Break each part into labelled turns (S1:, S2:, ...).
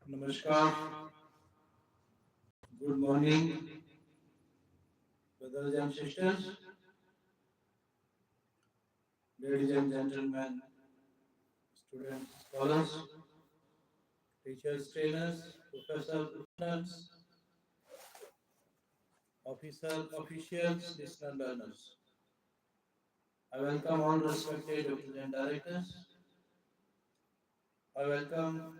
S1: Namaskar, good morning, brothers and sisters, ladies and gentlemen, students, scholars, teachers, trainers, professors, listeners, officials, listener, learners. I welcome all respected doctors and directors. I welcome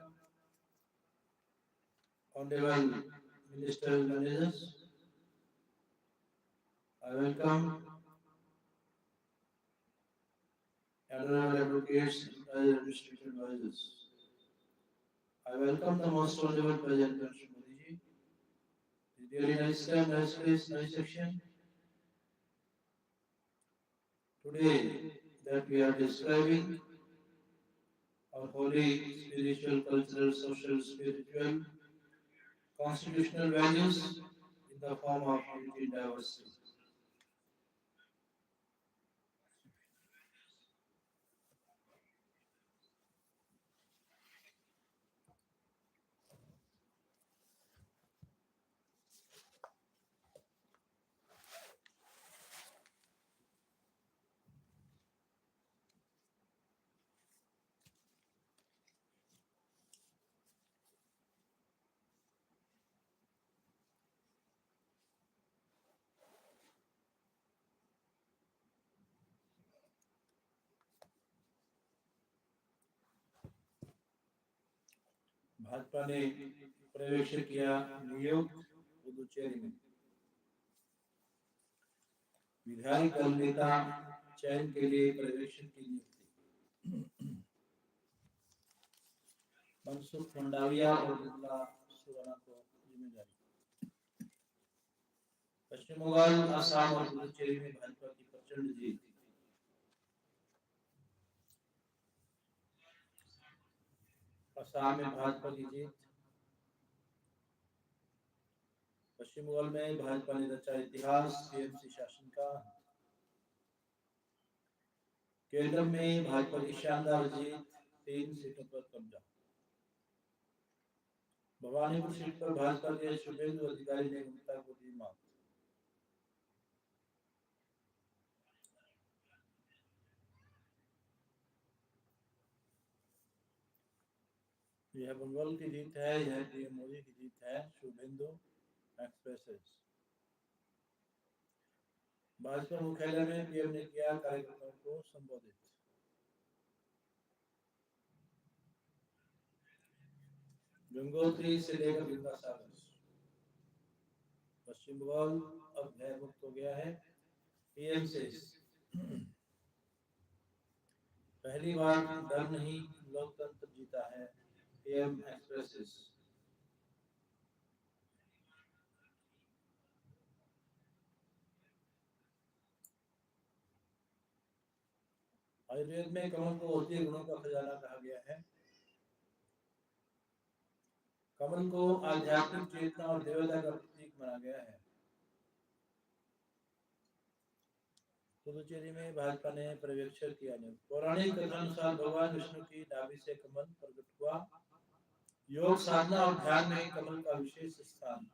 S1: honorable ministerial managers. I welcome honorable advocates and administrative advisors. I welcome the most honorable President Mr. Modi ji. It's really nice time, nice place, nice section. Today that we are describing our holy, spiritual, cultural, social, spiritual, constitutional values in the form of unity and diversity. Bhajpa ने प्रवेश किया नियुक्त पुदुचेरी में विधायक दल नेता चयन के लिए प्रवेश की नियुक्ति मनसुख मंडाविया और बिमला सुवर्ण को जिम्मेदारी पश्चिम बंगाल असम और पुदुचेरी में भाजपा की प्रचंड जीत असम में भाजपा की जीत पश्चिम बंगाल में भाजपा ने रचा इतिहास टीएमसी शासन का केरल में भाजपा की शानदार जीत 3 सीटों पर कब्जा भवानीपुर सीट पर भाजपा के शुभेंदु अधिकारी ने जनता को दी मात यह बंगाल की जीत है यह पीएम मोदी की जीत है शुभेंदु एक्सप्रेसेस भाजपा मुख्यालय में पीएम ने किया कार्यकर्ताओं को संबोधित गंगोत्री से लेकर गंगा सागर पश्चिम बंगाल अब भयमुक्त हो गया है पीएम से पहली बार डर नहीं लोकतंत्र जीता है पीएम एक्सप्रेसेस आयुर्वेद में कमल को औषधीय गुणों का खजाना कहा गया है कमल को आध्यात्मिक चेतना और देवता का प्रतीक माना गया है पुदुचेरी में भाजपा ने पर्यवेक्षण किया पौराणिक कथानुसार भगवान विष्णु की नाभि से कमल प्रकट हुआ योग साधना और ध्यान में कमल का विशेष स्थान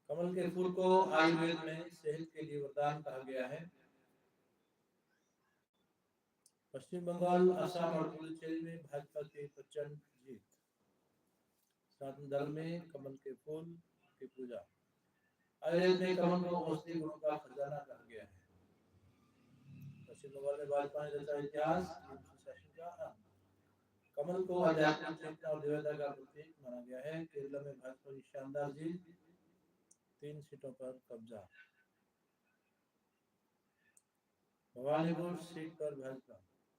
S1: कमल के फूल को आयुर्वेद में सेहत के लिए वरदान कहा गया है पश्चिम बंगाल असम और पुदुचेरी में भाजपा की प्रचंड जीत सनातन धर्म में कमल के फूल की पूजा आयुर्वेद में कमल को औषधि गुणों का खजाना कहा गया है पश्चिम बंगाल में भाजपा ने रचा इतिहास शासन का कमल को आध्यात्मिक चेतना और देवता का प्रतीक माना गया है केरल में भाजपा की शानदार जीत 3 सीटों पर कब्जा भवानीपुर सीट पर भाजपा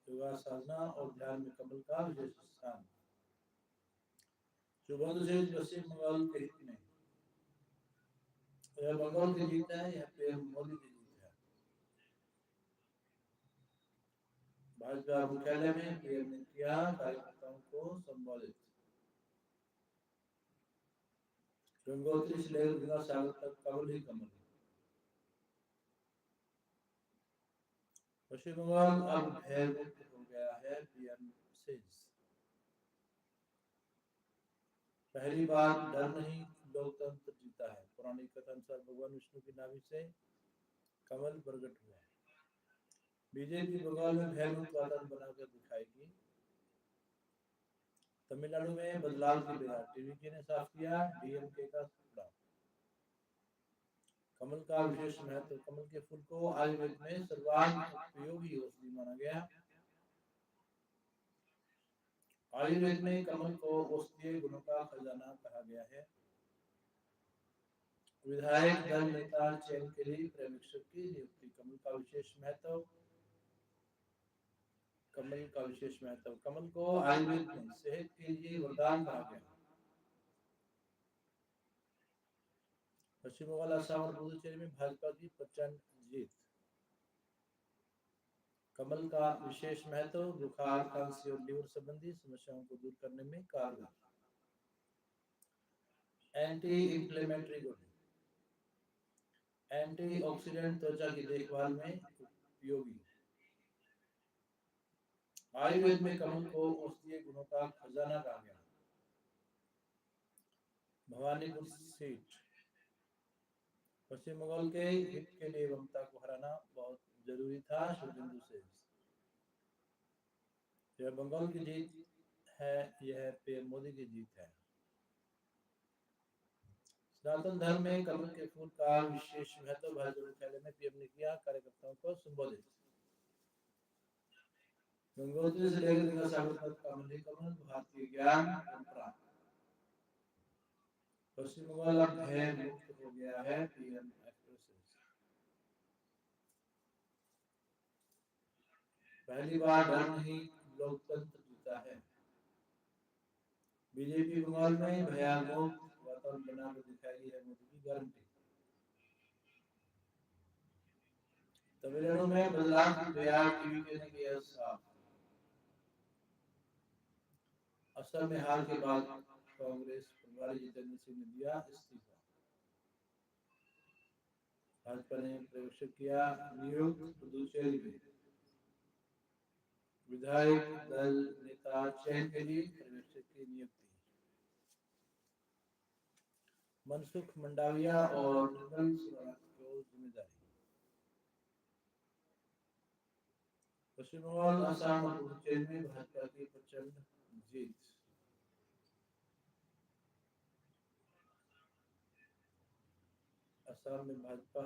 S1: योगा साधना और ध्यान में कमल का विशेष स्थान सुबह से पश्चिम बंगाल के हित में यह बंगाल की जीत है यह पीएम मोदी की जीत है भाजपा मुख्यालय में पीएम ने किया कार्यकर्ताओं को संबोधित गंगोत्री से लेकर गंगा सागर तक कमल ही कमल पश्चिम बंगाल अब भयमुक्त हो गया है पीएम सेज पहली बार डर नहीं, लोकतंत्र जीता है। पौराणिक कथा अनुसार भगवान विष्णु की नाभि से कमल प्रकट हुआ। बीजेपी बंगाल में भयमुक्त वातावरण बनाकर दिखाएगी। तमिलनाडु में बदलाव की बेहद, टीवीके ने साफ किया डीएमके का टुकड़ा। कमल का विशेष महत्व, कमल के फूल को आयुर्वेद में सर्वांग उपयोगी औषधि माना गया। आयुर्वेद में कमल को औषधीय गुणों का खजाना कहा गया है। विधायक दल नेता चयन के लिए पर्यवेक्षक की नियुक्ति। कमल का विशेष महत्व, कमल को आयुर्वेद में सेहत के लिए वरदान कहा गया। पश्चिम बंगाल, असम और पुदुचेरी में भाजपा की प्रचंड जीत। कमल का विशेष महत्व, बुखार, खांसी और लीवर संबंधी समस्याओं को दूर करने में कारगर। एंटी इंफ्लेमेटरी गुण, एंटीऑक्सीडेंट त्वचा की देखभाल में उपयोगी। आयुर्वेद में कमल को औषधीय गुणों का खजाना कहा गया। भवानीपुर सीट, पश्चिम बंगाल के हित के लिए ममता को हराना बहुत जरूरी था। शुभेंदु से यह बंगाल की जीत है, यह पीएम मोदी की जीत है। सनातन धर्म में कमल के फूल का विशेष महत्व, भाजपा मुख्यालय में पीएम ने किया कार्यकर्ताओं को संबोधित। गंगोत्री से लेकर गंगा सागर तक कमल ही कमल, भारतीय ज्ञान परंपरा। पश्चिम बंगाल अब भय मुक्त हो गया है, पीएम एक्सप्रेस। पहली बार डर नहीं, लोकतंत्र जीता है। बीजेपी बंगाल में भयमुक्त वातावरण बनाकर दिखाई है मोदी की गारंटी। तमिलनाडु में बदलाव की तैयार, टीवीके ने किया साफ। असम में हार के बाद कांग्रेस प्रभारी जितेंद्र सिंह ने दिया इस्तीफा। भाजपा ने पर्यवेक्षक किया नियुक्त। पुदुचेरी में विधायक दल नेता चयन के लिए पर्यवेक्षक की नियुक्ति। मनसुख मंडाविया और निर्मल सुराना को जिम्मेदारी। पश्चिम बंगाल, असम और पुदुचेरी में भाजपा की प्रचंड जीत। असम में भाजपा,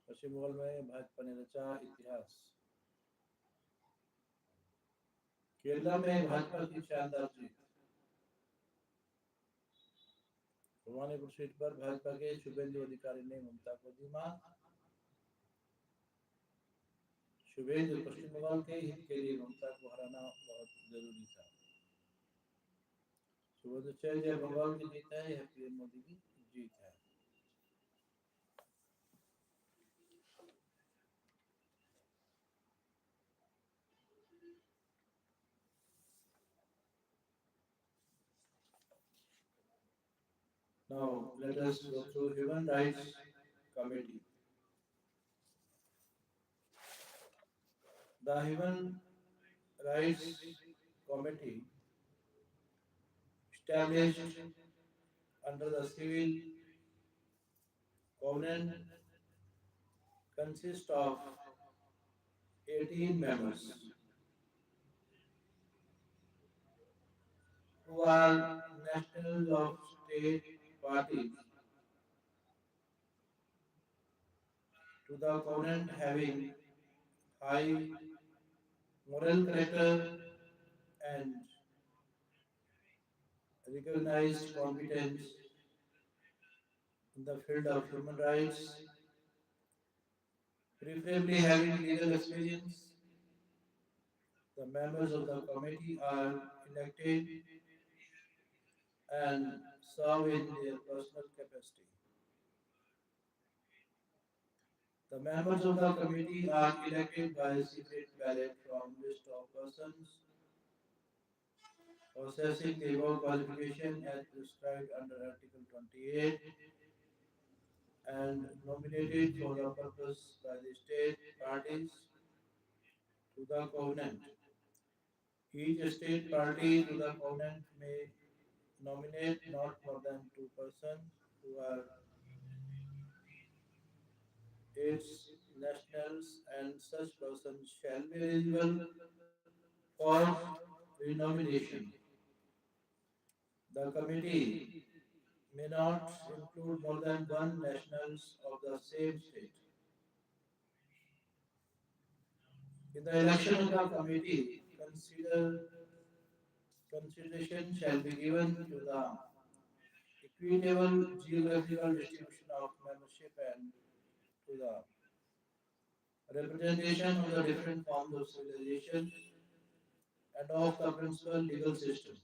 S1: पश्चिम बंगाल में भाजपा ने रचा इतिहास। केरला में भाजपा की शानदार जीत। भवानीपुर सीट पर भाजपा के शुभेंदु अधिकारी ने ममता को दी मात। शुभेंदु, पश्चिम बंगाल के हित के लिए ममता को हराना बहुत जरूरी था। शुभेंदु, यह बंगाल की जीत है, यह पीएम मोदी की जीत है। Now let us go through Human Rights Committee. The Human Rights Committee, established under the Civil Covenant, consists of 18 members who are nationals of state parties to the covenant, having high moral character and recognized competence in the field of human rights, preferably having legal experience. The members of the committee are elected and serve in their personal capacity. The members of the committee are elected by secret ballot from list of persons possessing the above qualification as prescribed under Article 28 and nominated for the purpose by the state parties to the covenant. Each state party to the covenant may nominate not more than two persons who are its nationals, and such persons shall be eligible for renomination. The committee may not include more than one nationals of the same state. In the election of the committee, consideration shall be given to the equitable geographical distribution of membership and to the representation of the different forms of civilization and of the principal legal system.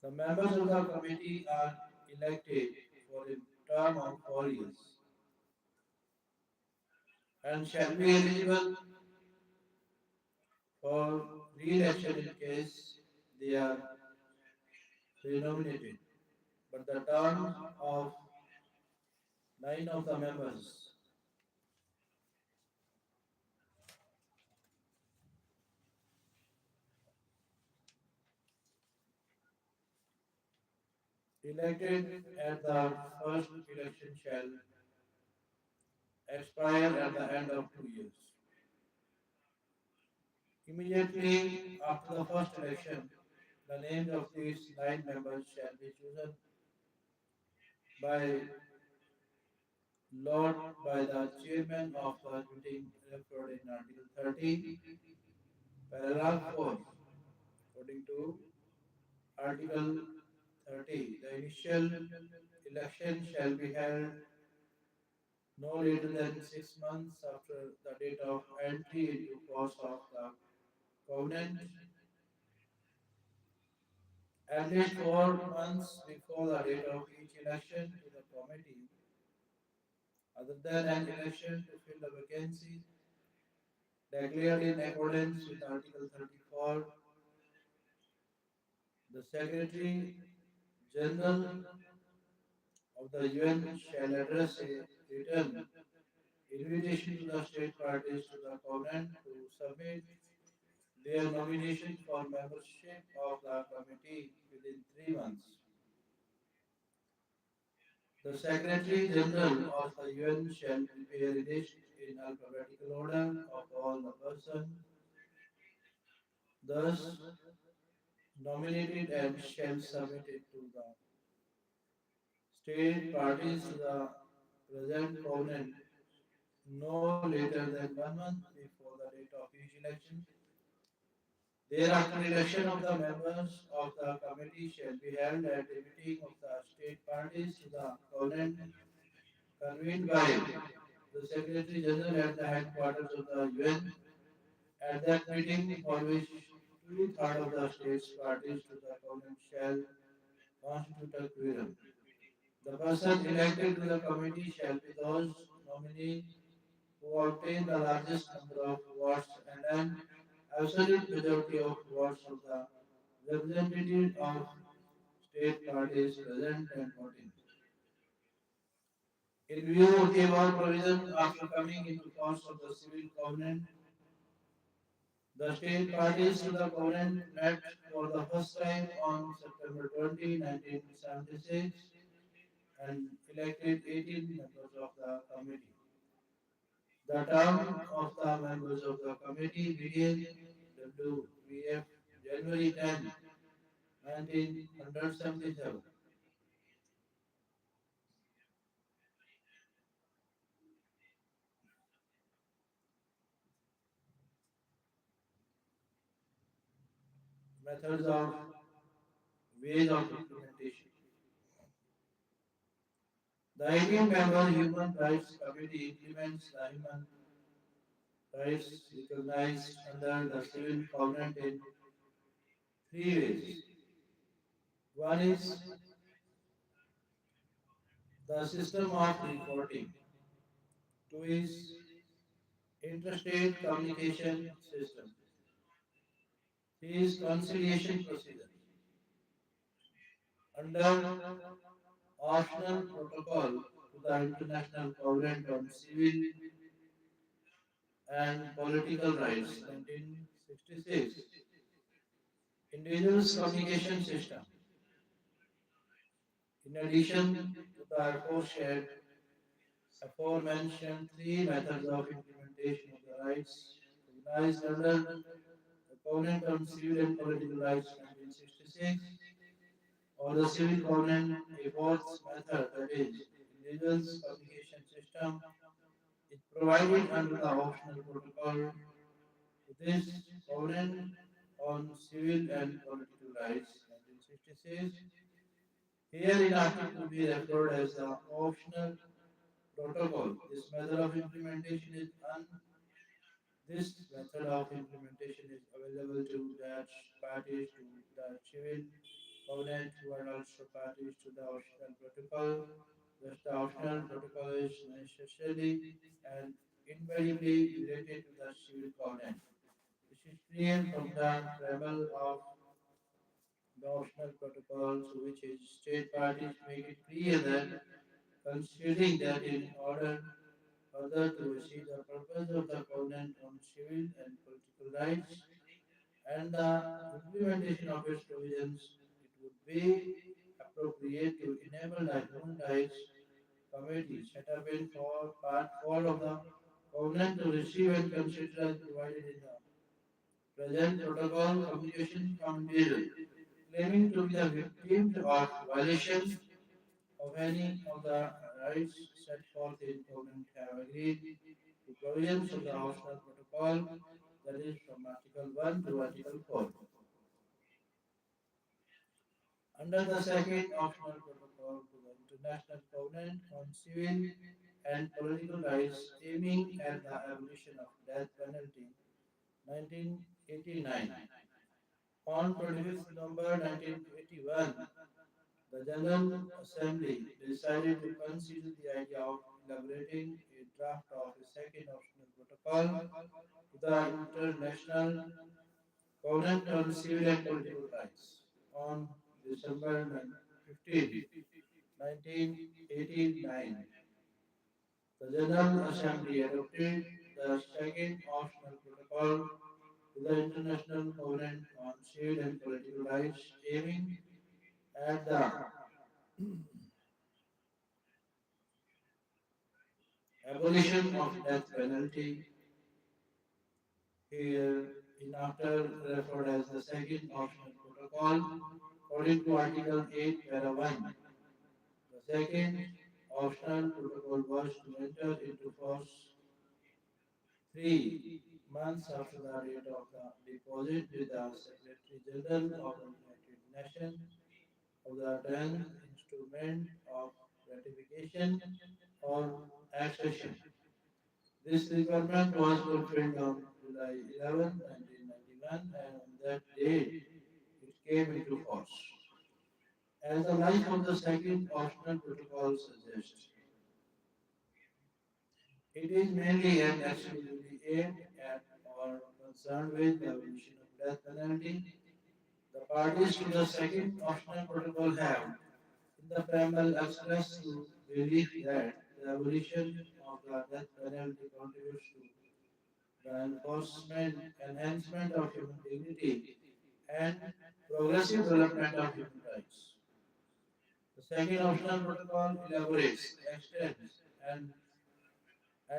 S1: The members of the committee are elected for a term of 4 years and shall be eligible for re-election in case they are renominated. But the term of 9 of the members elected at the first election shall expire at the end of 2 years. Immediately after the first election, the names of these 9 members shall be chosen by lot by the chairman of the meeting referred in Article 30, paragraph 4. According to Article 30, the initial election shall be held no later than 6 months after the date of entry into force of the covenant, at least 4 months before the date of each election to the committee, other than an election to fill a vacancy declared in accordance with Article 34. The Secretary General of the UN shall address a written invitation to the state parties to the covenant to submit their nomination for membership of the committee within 3 months. The Secretary General of the UN shall prepare a list in alphabetical order of all the persons thus nominated and shall submit it to the state parties to the present covenant no later than 1 month before the date of each election. Thereafter, election of the members of the committee shall be held at a meeting of the state parties to the covenant convened by the Secretary General at the headquarters of the UN. At that meeting, for which two-thirds of the states parties to the covenant shall constitute a quorum. The person elected to the committee shall be those nominees who obtain the largest number of votes and an absolute majority of votes of the representatives of state parties present and voting. In view of the above provision, after coming into force of the civil covenant, the state parties to the covenant met for the first time on September 20, 1976 and elected 18 members of the committee. The term of the members of the committee began WBF January 10, 1977. Methods of ways of implementation. The 18 member Human Rights Committee implements the human rights recognized under the Civil Covenant in three ways. One is the system of reporting. Two is interstate communication system. Three is conciliation procedure. Under optional protocol, to the International Covenant on Civil and Political Rights, 1966. Individuals' communication system. In addition to the aforementioned three methods of implementation of the rights recognized under the Covenant on Civil and Political Rights 1966 or the Civil Covenant, a fourth method, that is, individuals' communication system, is provided under the optional protocol to this Covenant on Civil and Political Rights 1966, here enacted to be referred as the optional protocol. This method of implementation is available to Dutch parties to the civil covenant who are also parties to the optional protocol. Thus, the optional protocol is necessarily and invariably related to the civil covenant. This is clear from the preamble of the optional protocol, through which its state parties make it clear that considering that in order further to achieve the purpose of the covenant on civil and political rights and the implementation of its provisions, it would be appropriate to enable the Human Rights Committee set up in for Part 4 of the covenant to receive and consider as provided in the present protocol communication from individuals claiming to be the victims of violation of any of the rights set forth in covenant have agreed to provisions of the optional protocol, that is from Article 1 to Article 4. Under the second optional protocol to the International Covenant on Civil and Political Rights aiming at the abolition of death penalty 1989. On 25th November 1981, the General Assembly decided to consider the idea of elaborating a draft of a second optional protocol to the International Covenant on Civil and Political Rights on December 15, 1989. The General Assembly adopted the second optional protocol to the International Covenant on Civil and Political Rights, aiming at the abolition of death penalty, here in after referred as the second optional protocol, according to Article 8, Para 1. The second optional protocol was to enter into force 3 months after the date of the deposit with the Secretary General of the United Nations of the 10th instrument of ratification or accession. This requirement was fulfilled on July 11, 1991, and on that date it came into force. As the life of the second optional protocol suggests, it is mainly and exclusively aimed at or concerned with the abolition of death penalty. The parties to the second optional protocol have, in the preamble, expressed the belief that the abolition of the death penalty contributes to the enhancement of human dignity and progressive development of human rights. The second optional protocol elaborates, extends, and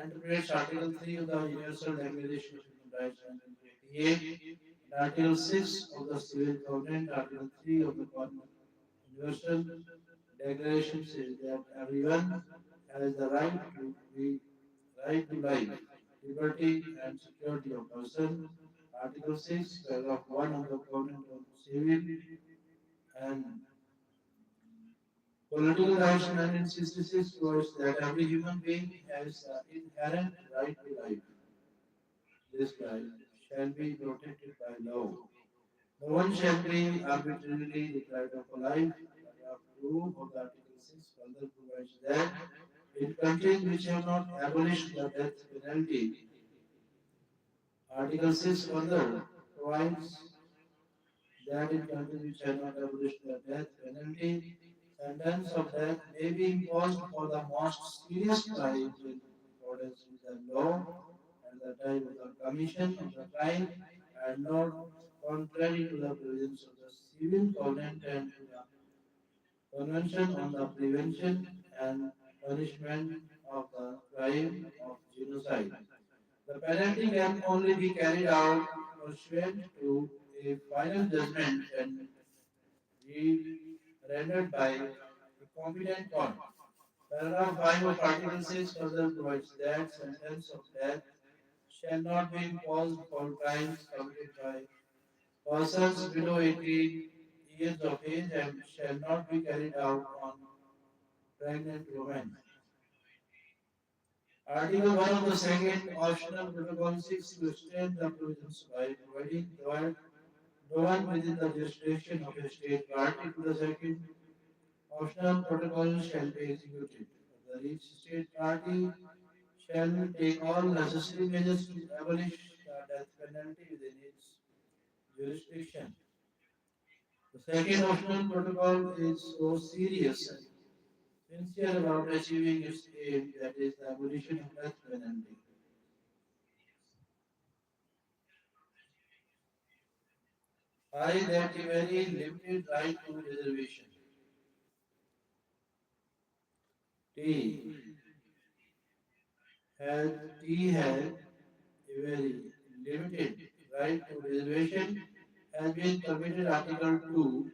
S1: interprets Article 3 of the Universal Declaration of Human Rights 1948 and Article 6 of the Civil Covenant. Article 3 of the Universal Declaration says that everyone has the right to life, liberty, and security of person. Article 6, paragraph 1 of the Covenant on Civil and Political Rights 1966 provides that every human being has the inherent right to life. This right shall be protected by law. No one shall be arbitrarily deprived of a life. Paragraph 2 of the Article 6 further provides that in countries which have not abolished the death penalty, Article 6 further provides that in countries which have not abolished the death penalty, Sentence of death may be imposed for the most serious crimes in accordance with the law at the time of the commission of the crime and not contrary to the provisions of the Civil Covenant and to the Convention on the Prevention and Punishment of the Crime of Genocide. The penalty can only be carried out pursuant to a final judgment and rendered by a competent court. Paragraph 5 of Article 6 further provides that sentence of death shall not be imposed for crimes committed by persons below 18 years of age and shall not be carried out on pregnant women. Article 1 of the second optional protocol seeks to extend the provisions by providing the one within the jurisdiction of a state party to the second optional protocol shall be executed. Further, each state party shall take all necessary measures to abolish the death penalty within its jurisdiction. The second optional protocol is so serious and sincere about achieving its aim, that is, the abolition of death penalty. I that a very limited right to reservation. T has a very limited right to reservation has been permitted. Article 2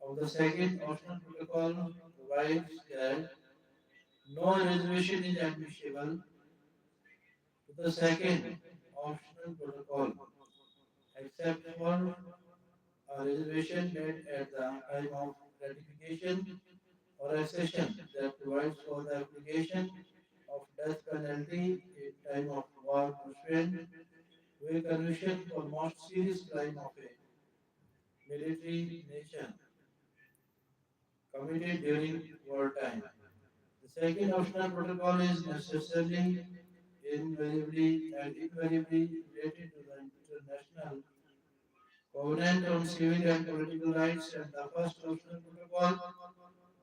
S1: of the second optional protocol provides that no reservation is admissible to the second optional protocol except for a reservation made at the time of ratification or accession that provides for the application of death penalty in time of war pursuant to a conviction for most serious crime of a military nation committed during wartime. The second optional protocol is necessarily invariably related to the International Covenant on Civil and Political Rights and the first optional protocol.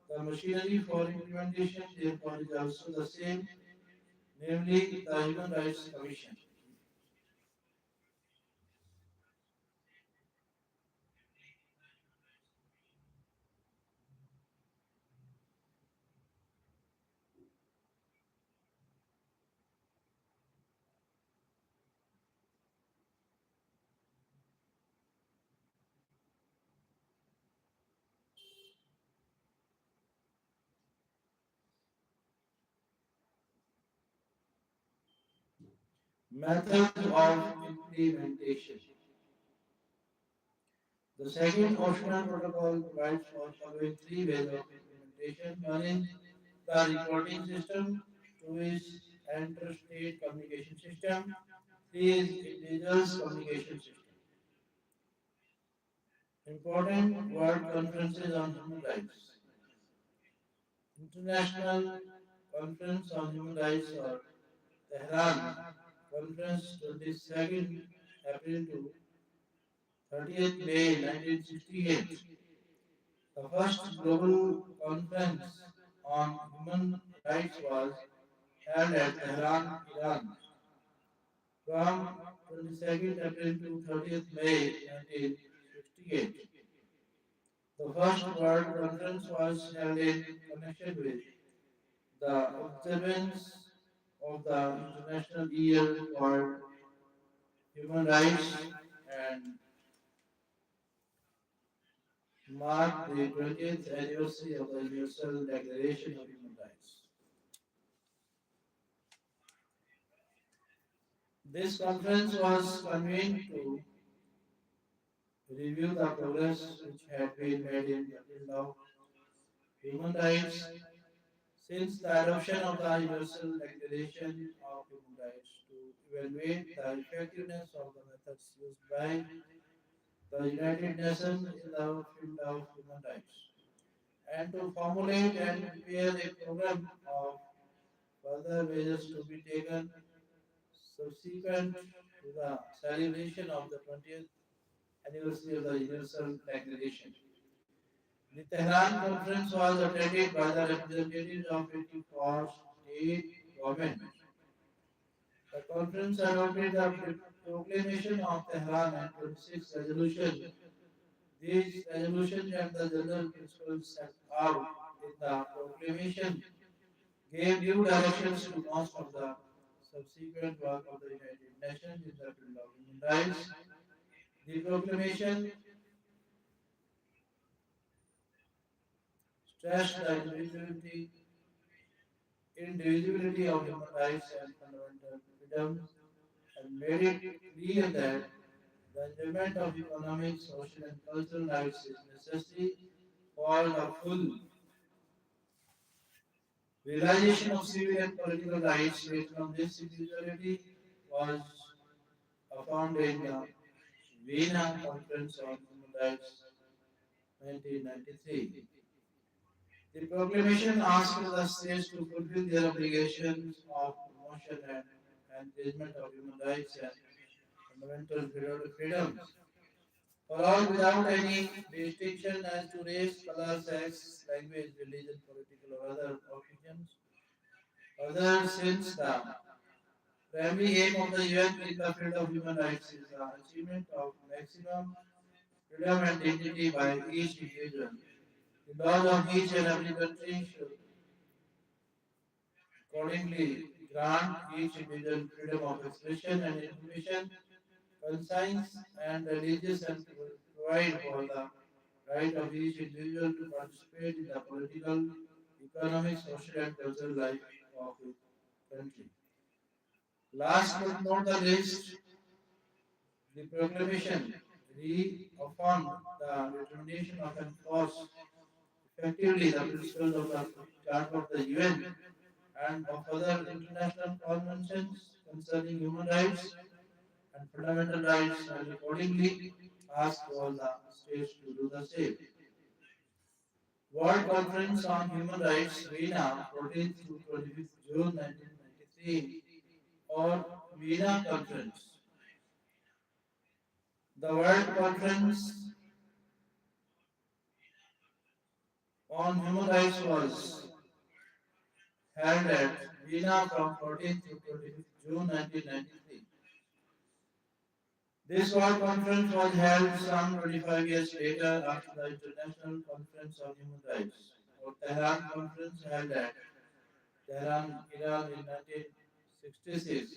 S1: The machinery for implementation therefore is also the same, namely the Human Rights Commission. Methods of implementation. The second optional protocol provides for following three ways of implementation. One is the reporting system, two is interstate communication system, three is individuals communication system. Important World Conferences on Human Rights. International Conference on Human Rights or Tehran Conference 22nd April to 30th May 1968. The first global conference on human rights was held at Tehran, Iran from 22nd April to 30th May 1968. The first World Conference was held in connection with the observance of the International Year for Human Rights and marked the 20th anniversary of the Universal Declaration of Human Rights. This conference was convened to review the progress which had been made in the field of human rights since the adoption of the Universal Declaration of Human Rights, to evaluate the effectiveness of the methods used by the United Nations in the field of human rights, and to formulate and prepare a program of further measures to be taken subsequent to the celebration of the 20th anniversary of the Universal Declaration. The Tehran conference was attended by the representatives of 84 state governments. The conference adopted the proclamation of Tehran and 26 resolutions. These resolutions and the general principles set out in the proclamation gave new directions to most of the subsequent work of the United Nations in the field of human rights. The proclamation stressed the indivisibility of human rights and fundamental freedoms and made it clear that the enjoyment of economic, social, and cultural rights is necessary for the full realization of civil and political rights based on this individuality was affirmed in the Vienna Conference on Human Rights 1993. The proclamation asked the states to fulfill their obligations of promotion and encouragement of human rights and fundamental freedoms for all without any distinction as to race, color, sex, language, religion, political, or other opinions. Other since the primary aim of the UN in the field of human rights is the achievement of maximum freedom and dignity by each individual. The laws of each and every country should accordingly grant each individual freedom of expression and information, conscience, and religious and provide for the right of each individual to participate in the political, economic, social, and cultural life of a country. Last but not the least, the proclamation reaffirmed the determination of enforce effectively the principles of the Charter of the UN and of other international conventions concerning human rights and fundamental rights and accordingly asked all the states to do the same. World Conference on Human Rights, Vienna, 14th to 25th June 1993, or Vienna Conference. The World Conference on Human Rights was held at Vienna from 14th to 25th June 1993. This World Conference was held some 25 years later after the International Conference on Human Rights, or Tehran Conference held at Tehran, Iran in 1966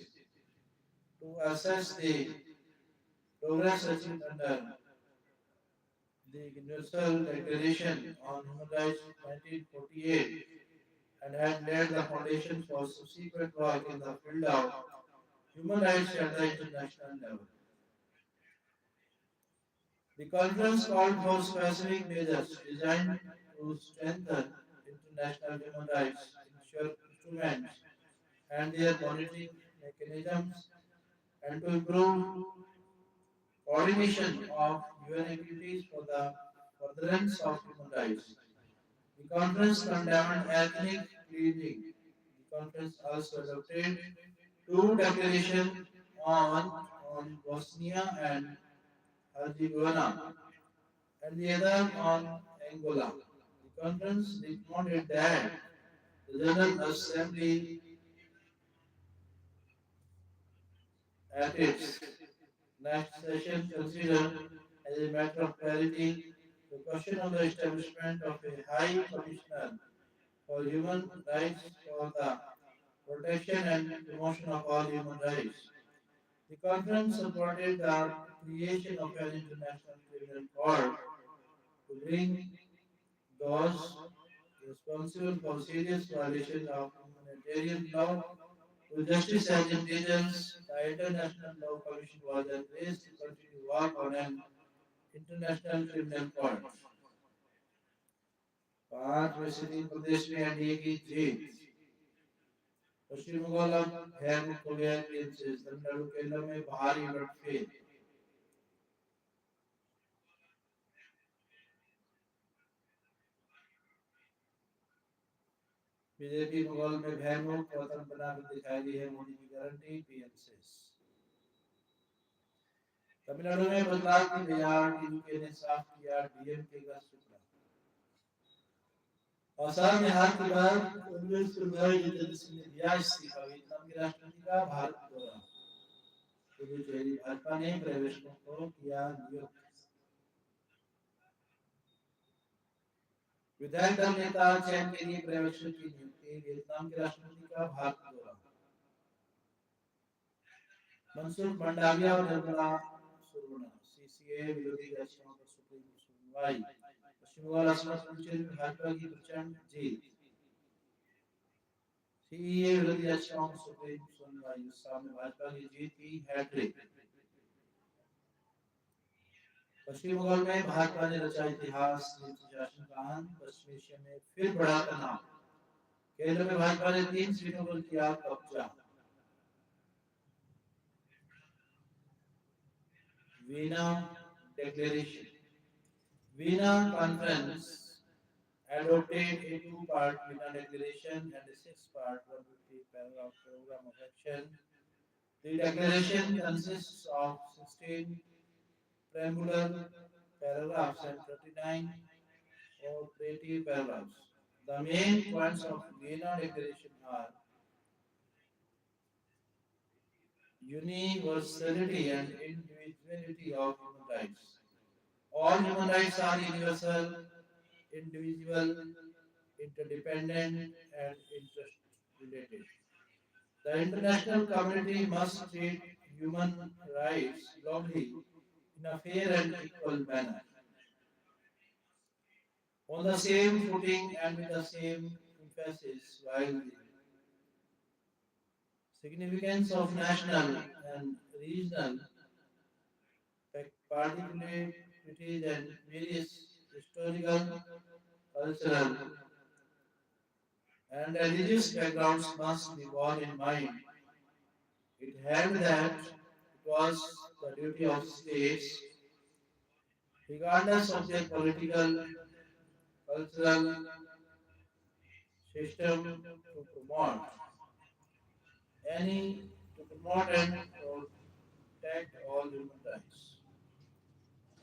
S1: to assess the progress achieved under the Universal Declaration on Human Rights 1948 and had laid the foundation for subsequent work in the field of human rights at the international level. The conference called for specific measures designed to strengthen international human rights, ensure instruments and their monitoring mechanisms, and to improve coordination of UN activities for the furtherance of human rights. The conference condemned ethnic cleansing. The conference also adopted two declarations on Bosnia and Herzegovina and the other on Angola. The conference recommended that the General Assembly at its next session consider as a matter of priority the question of the establishment of a High Commissioner for Human Rights for the protection and promotion of all human rights. The conference supported the creation of an international criminal court to bring those responsible for serious violations of humanitarian law to justice as intelligence. The International Law Commission was embraced to continue work on an international criminal court. पांच पश्चिमी प्रदेश में NDA की जीत पश्चिम बंगाल अब है मुक्त हो गया केंद्र से तमिलनाडु केरल में भारी उलटफेर बीजेपी बंगाल में भयमुक्त वतन बनाकर दिखाई दी है मोदी की गारंटी पीएम से तमिलनाडु में बदलाव की बाजार टीवी ने साफ किया डीएमके का सुपना आसाम में हार के बाद 1992 में दिया इस्तीफा। वियतनाम के राष्ट्रपति का भारत दौरा। पुदुचेरी भाजपा ने पर्यवेक्षकों को किया नियुक्त। विधायक दल नेता चयन के लिए पर्यवेक्षक की नियुक्ति। वियतनाम के राष्ट्रपति का भारत दौरा। मनसुख मंडाविया और निर्मला सुरवना। सीसीए विरोधी याचिकाओं पर सुप्रीम कोर्ट सुनवाई। पश्चिम बंगाल, असम और पुडुचेरी में भाजपा की प्रचंड जीत। सीईए विरोधी याचिकाओं पर सुप्रीम सुनवाई। असम में भाजपा की जीत की हैट्रिक। पश्चिम बंगाल में भाजपा ने रचा इतिहास। शासन का अंत। पश्चिम एशिया में फिर बढ़ा तनाव। केंद्र में भाजपा ने 3 सीटों पर किया कब्जा। Veena declaration. Veena conference adopted a two-part Vienna Declaration and a six-part 150 paragraph program of action. The declaration consists of 16 preambular paragraphs and 39 operative paragraphs. The main points of Vienna Declaration are universality and individuality of human rights. All human rights are universal, indivisible, interdependent, and interrelated. The international community must treat human rights globally in a fair and equal manner, on the same footing and with the same emphasis, while the significance of national and regional particularities and various historical, cultural, and religious backgrounds must be borne in mind. It held that it was the duty of states, regardless of their political, cultural system, any to promote and protect all human rights.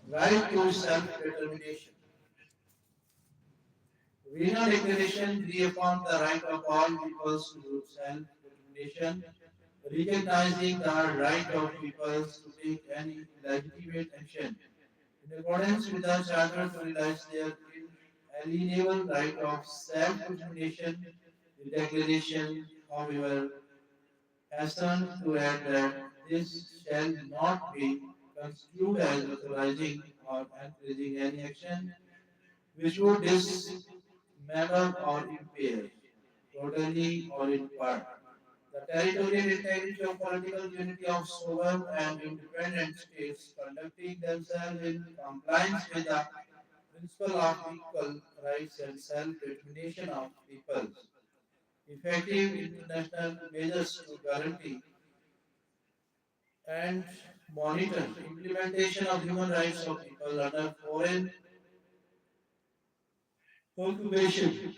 S1: Right to self-determination. Vienna Declaration reaffirmed the right of all peoples to self-determination, recognizing the right of peoples to take any legitimate action in accordance with the Charter to realize their inalienable right of self-determination. The Declaration, however, hastened to add that this shall not be construed as authorizing or encouraging any action which would dismember or impair, totally or in part, the territorial integrity of political unity of sovereign and independent states conducting themselves in compliance with the principle of equal rights and self-determination of peoples. Effective international measures to guarantee and monitor implementation of human rights of people under foreign occupation.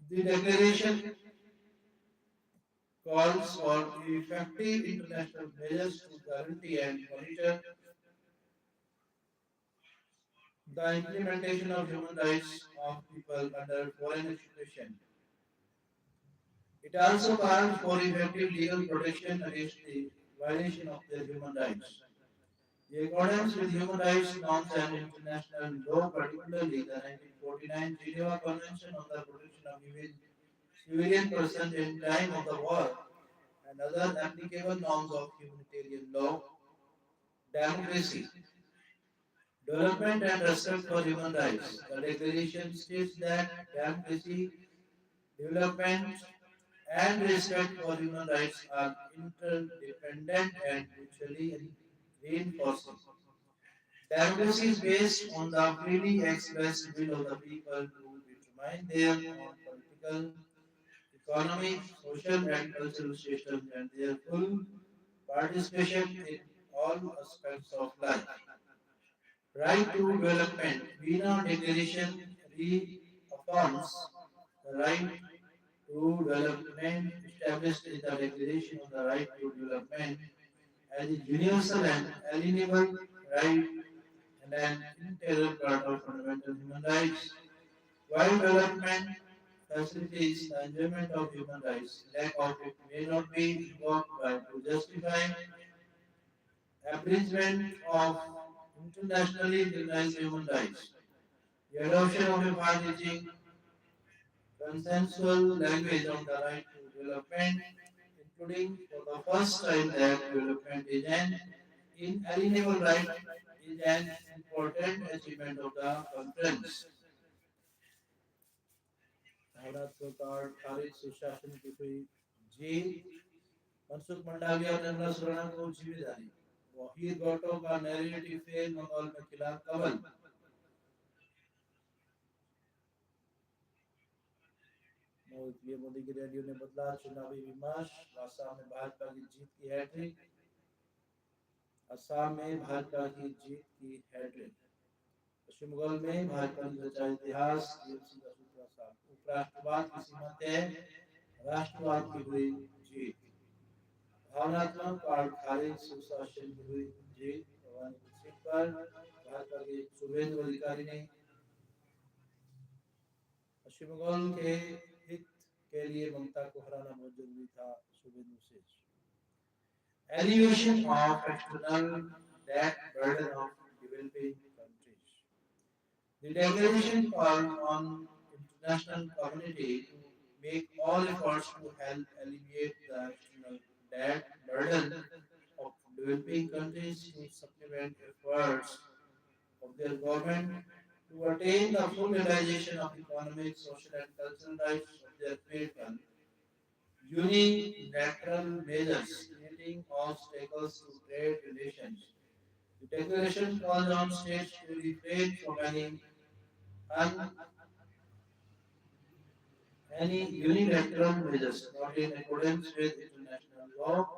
S1: The declaration calls for effective international measures to guarantee and monitor the implementation of human rights of people under foreign occupation. It also called for effective legal protection against the violation of their human rights. In accordance with human rights norms and international law, particularly the 1949 Geneva Convention on the Protection of Civilian Persons in Time of the War, and other applicable norms of humanitarian law, democracy, development, and respect for human rights. The Declaration states that democracy, development, and respect for human rights are interdependent and mutually reinforcing. Democracy is based on the freely expressed will of the people to determine their own political, economic, social, and cultural systems and their full participation in all aspects of life. Right to development. Vienna Declaration reaffirms the right to development established in the Declaration on the Right to Development as a universal and alienable right and an integral part of fundamental human rights. While development facilitates the enjoyment of human rights, lack of it may not be invoked by to justify abridgment of internationally recognized human rights. The adoption of a far-reaching consensual language on the right to development, including for the first time that development is an inalienable right, is an important achievement of the conference. भावनात्मक card खारिज सुशासन की हुई jail Mansukh Mandaviya और निर्मला सुराणा को जिम्मेदारी वहीद गोटो का narrative fail Mongol में खिलाफ कमल पीएम मोदी की रैलियों ने बदला चुनावी विमर्श असम में भाजपा की जीत की हैट्रिक असम में भाजपा की जीत की हैट्रिक पश्चिम बंगाल में भाजपा ने रचा इतिहास टीएमसी का सूत्रा साफ उपराष्ट्रवाद की सीमा तय राष्ट्रवाद की हुई जीत भावनात्मक और खारिज सुशासन की हुई जीत भवानी की सीट पर भाजपा के शुभेंदु अधिकारी ने पश्चिम बंगाल के हित के लिए ममता को हराना बहुत जरूरी था शुभेंदु से elevation of external debt burden of developing countries. The declaration called on international community to make all efforts to help alleviate the external debt burden of developing countries to supplement efforts of their government to attain the full realization of economic, social and cultural rights of their people. Unilateral measures creating obstacles to trade relations. The declaration calls on states to refrain from un, any unilateral measures not in accordance with international law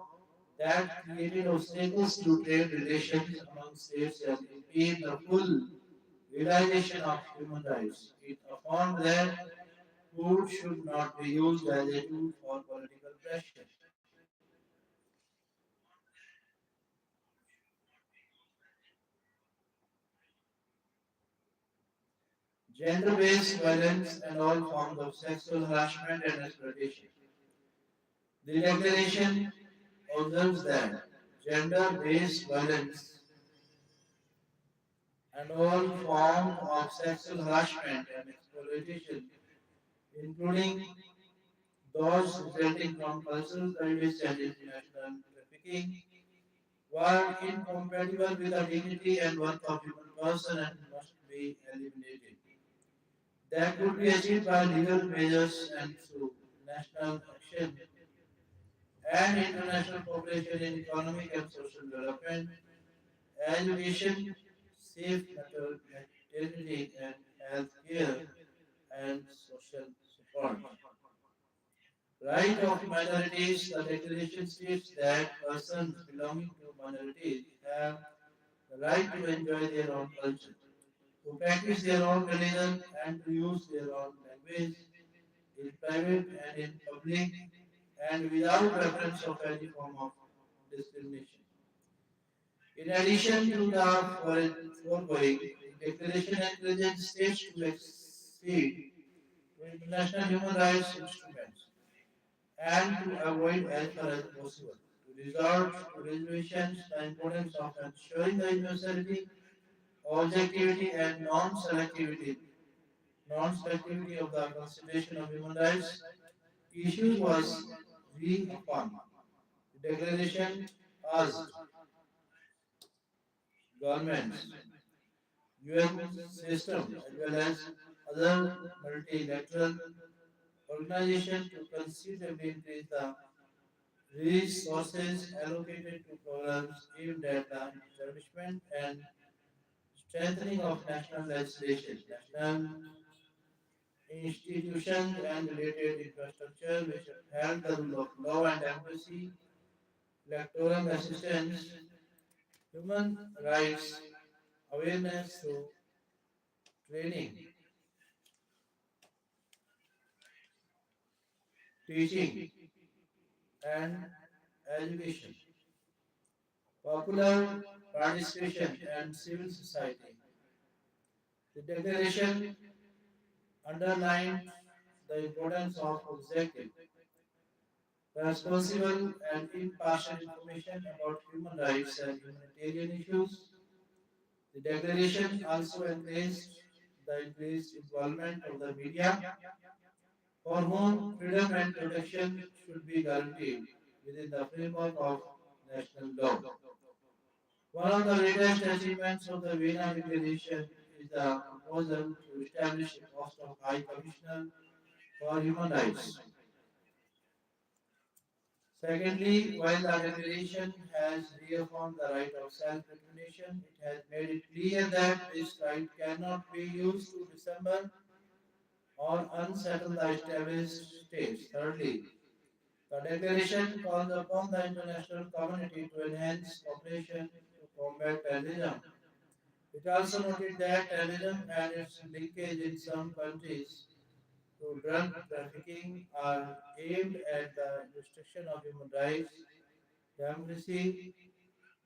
S1: that created obstacles to trade relations among states and impede the full realization of human rights. It affirmed that food should not be used as a tool for political pressure. Gender-based violence and all forms of sexual harassment and exploitation. The declaration observes that gender-based violence and all forms of sexual harassment and exploitation, including those resulting from cultural prejudice and international trafficking, were incompatible with the dignity and worth of human person and must be eliminated. That could be achieved by legal measures and through national action and international cooperation in economic and social development, education, safe maternity and health care, and social support. Right of minorities, the declaration states that persons belonging to minorities have the right to enjoy their own culture, to practice their own religion, and to use their own language in private and in public, and without reference of any form of discrimination. In addition to the foregoing, the declaration encourages states to accede to international human rights instruments and to avoid as far as possible to resort to resolutions the importance of ensuring the universality, objectivity and non-selectivity of the consideration of human rights issues was reaffirmed. The declaration asked governments, UN system as well as other multilateral organizations to considerably increase the resources allocated to programs aimed at the establishment and strengthening of national legislation, national institutions and related infrastructure which upheld the rule of law and democracy, electoral assistance, human rights awareness through training, teaching, and education, popular participation, and civil society. The declaration underlined the importance of objective, responsible, and impartial information about human rights and humanitarian issues. The declaration also encouraged the increased involvement of the media, for whom freedom and protection should be guaranteed within the framework of national law. One of the greatest achievements of the Vienna Declaration is the proposal to establish a post of High Commissioner for Human Rights. Secondly, while the Declaration has reaffirmed the right of self-determination, it has made it clear that this right cannot be used to dismember or unsettle the established states. Thirdly, the Declaration calls upon the international community to enhance cooperation to combat terrorism. It also noted that terrorism and its linkage in some countries to drug trafficking are aimed at the restriction of human rights, democracy,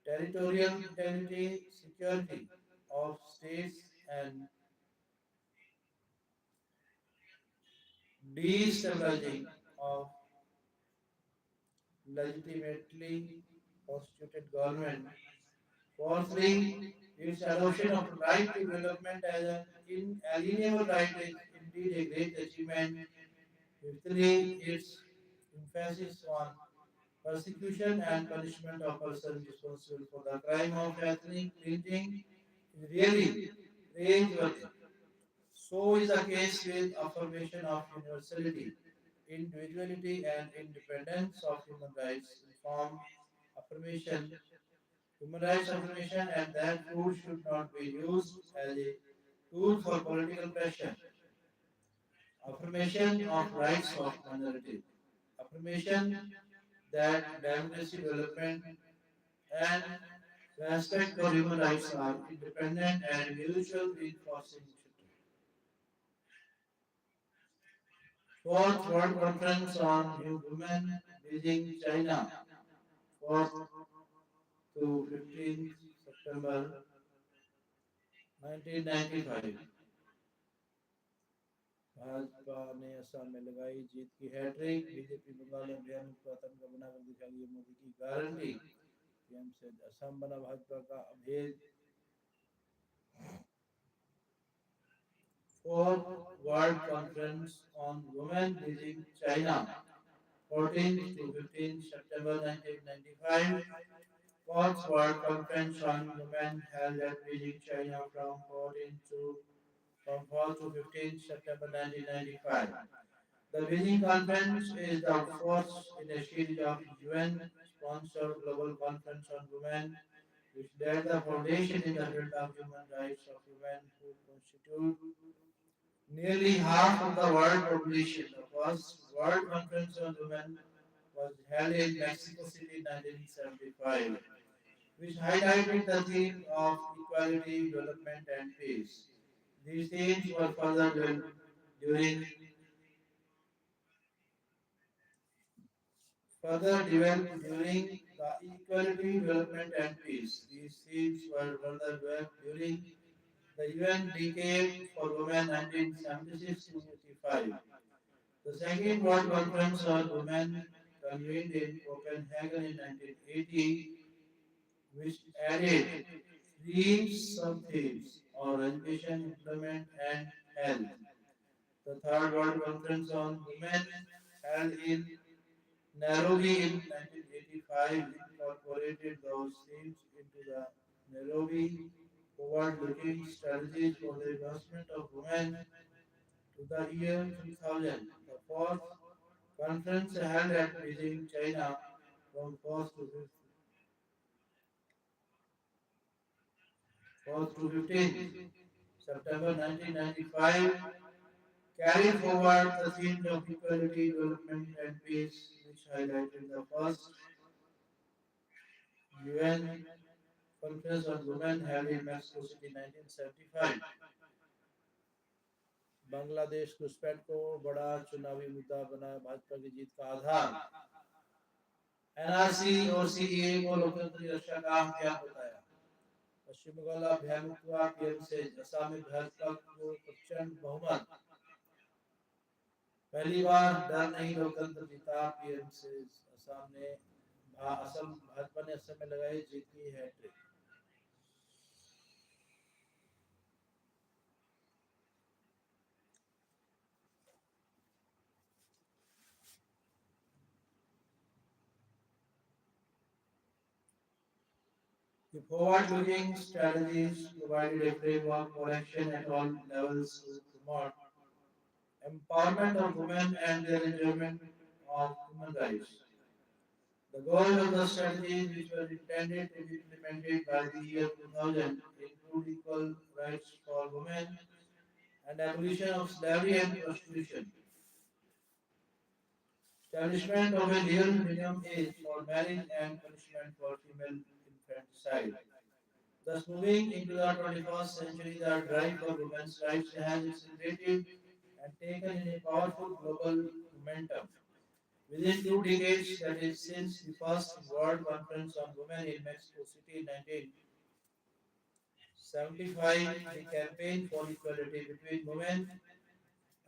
S1: territorial integrity, security of states, and destabilizing of legitimately constituted government. Fourthly, its adoption of the right to development as an inalienable right is indeed a great achievement. Fifthly, its emphasis on persecution and punishment of persons responsible for the crime of ethnic cleansing is really praiseworthy. So is the case with affirmation of universality, individuality, and independence of human rights, inform affirmation, human rights affirmation, and that food should not be used as a tool for political pressure, affirmation of rights of minorities, affirmation that democracy development and respect for human rights are independent and mutual reinforcing. Fourth World Conference on New Women, Beijing, China, 4th to 15th September 1995. Bhajpa ने असम में लगाई जीत की hat trick, BJP Bengal में भयानक पतन का बनाकर दिखा ये मोदी की गारंटी। पीएम से असम बना भाजपा का अभेद। Fourth World Conference on Women, Beijing, China, 14th to 15th September 1995. Fourth World Conference on Women held at Beijing, China from 4th to 15th September 1995. The Beijing Conference is the fourth in a series of UN-sponsored global conference on women, which laid the foundation in the field of human rights of women who constitute nearly half of the world population. The first World Conference on Women was held in Mexico City in 1975, which highlighted the theme of equality, development, and peace. These themes were during further developed during the equality, development, and peace. These themes were further developed during the UN Decade for Women 1976 to 85. The second World Conference on Women, convened in Copenhagen in 1980, which added three sub-themes on education, employment, and health. The third World Conference on Women, held in Nairobi in 1985, incorporated those themes into the Nairobi Forward-Looking Strategies for the Advancement of Women to the year 2000. The fourth conference held at Beijing, China from 4th to 15th September 1995 carried forward the themes of equality, development, and peace, which highlighted the first UN Conference on Women held in Mexico City 1975। Bangladesh घुसपैठ को बड़ा चुनावी मुद्दा बना भाजपा की जीत का आधार। NRC और CAA को लोकतंत्र की रक्षा का हथियार बताया। पश्चिम बंगाल अभ्यामुक्त हुआ, पीएम से असम में भाजपा को प्रचंड बहुमत। पहली बार डर नहीं लोकतंत्र जीता, पीएम से असम ने असम भाजपा ने असम में लगाई जीत की hat trick. The forward-looking strategies provided a framework for action at all levels to promote empowerment of women and their enjoyment of human rights. The goals of the strategies, which were intended to be implemented by the year 2000, include equal rights for women and abolition of slavery and prostitution, establishment of a legal minimum age for marriage and punishment for female infanticide. Thus, moving into the 21st century, the drive for women's rights has accelerated and taken in a powerful global momentum. Within 2 decades, that is, since the first World Conference on Women in Mexico City in 1975, the campaign for equality between women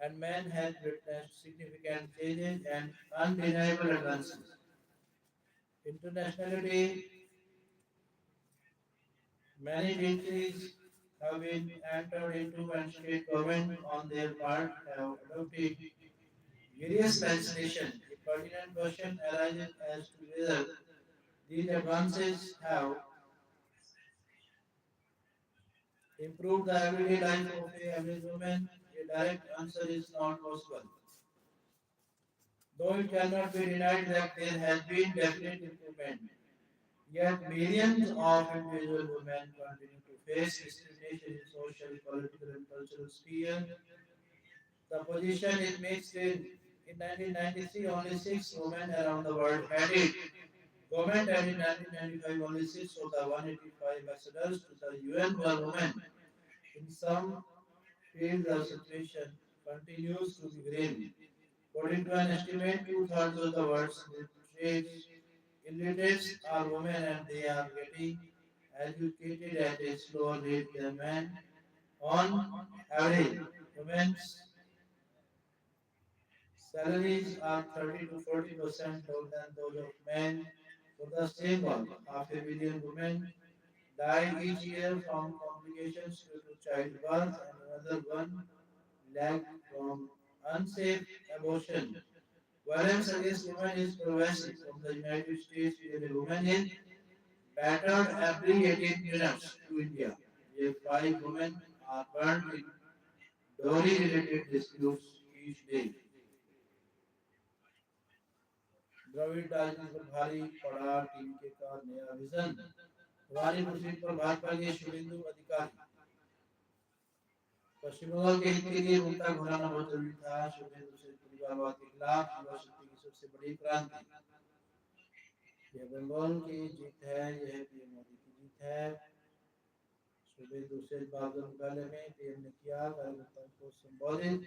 S1: and men has witnessed significant changes and undeniable advances. Internationally, many treaties have been entered into, and state governments on their part have adopted various legislation. A pertinent question arises as to whether these advances have improved the everyday life of a average woman. A direct answer is not possible, though it cannot be denied that there has been definite improvement. Yet millions of individual women continue to face discrimination in social, political, and cultural sphere. The position is mixed. In 1993, only 6 women around the world had it. Government, and in 1995, only 6 of the 185 ambassadors to the UN were women. In some fields, the situation continues to be grim. According to an estimate, two-thirds of the world's illiterates are women, and they are getting educated at a slower rate than men. On average, women's salaries are 30 to 40% lower than those of men for the same work. Half a million women die each year from complications due to childbirth, and another 1 lakh from unsafe abortion. Violence against women is pervasive. From the United States, where a woman is battered every 18 minutes, to India, where 5 women are burned in dowry-related disputes each day. द्रविड़ राजनीति पर भारी पड़ा TVK का नया vision. Bhawanipur seat पर भाजपा के शुभेंदु अधिकारी। पश्चिम बंगाल के हित के लिए मुद्दा घुराना बहुत जरूरी था। शुभेंदु से परिवारवाद के खिलाफ युवा शक्ति की सबसे बड़ी क्रांति। यह बंगाल की जीत है, यह पीएम मोदी की जीत है। शुभेंदु से बादल मुकाबले में पीएम ने किया कार्यकर्ताओं को संबोधित।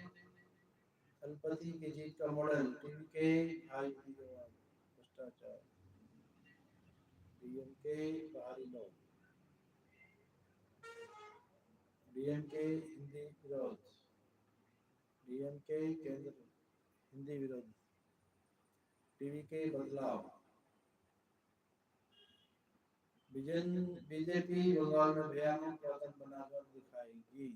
S1: दलपति की जीत का मॉडल टीवी के हाई भ्रष्टाचार, डीएमके बाहरी लोग, डीएमके हिंदी विरोध, डीएमके केंद्र हिंदी विरोध, टीवी के बदलाव। बीजेपी बंगाल में भयानक पतन बनाकर दिखाएगी।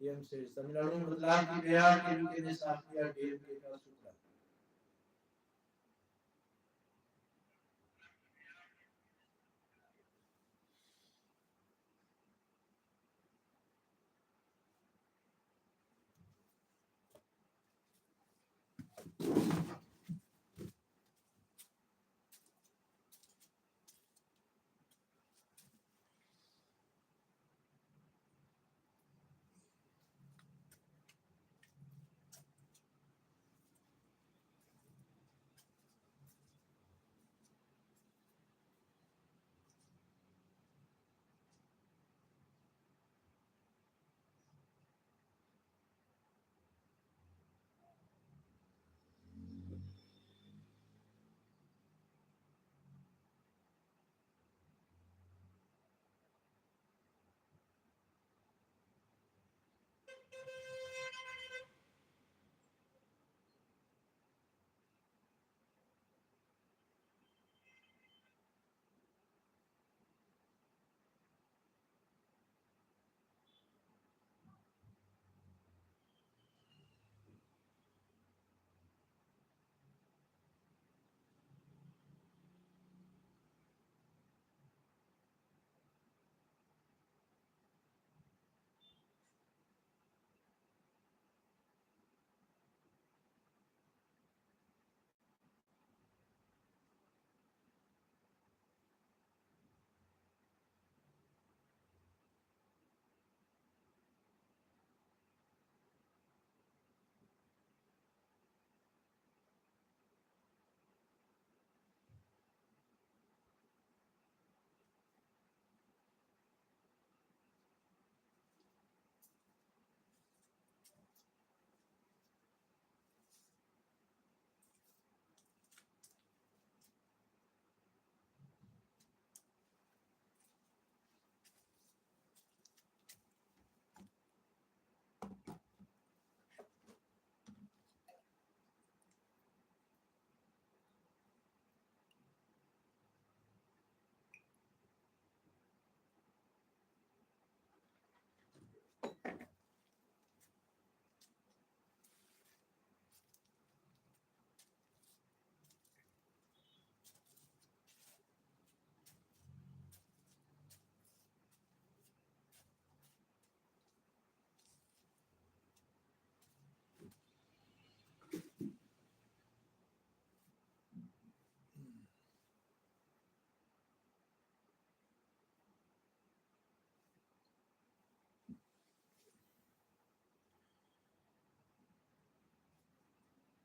S1: पीएम से तमिलनाडु में बदलाव की बिहार टीवी ने साफ किया डीएमके का सूत्र।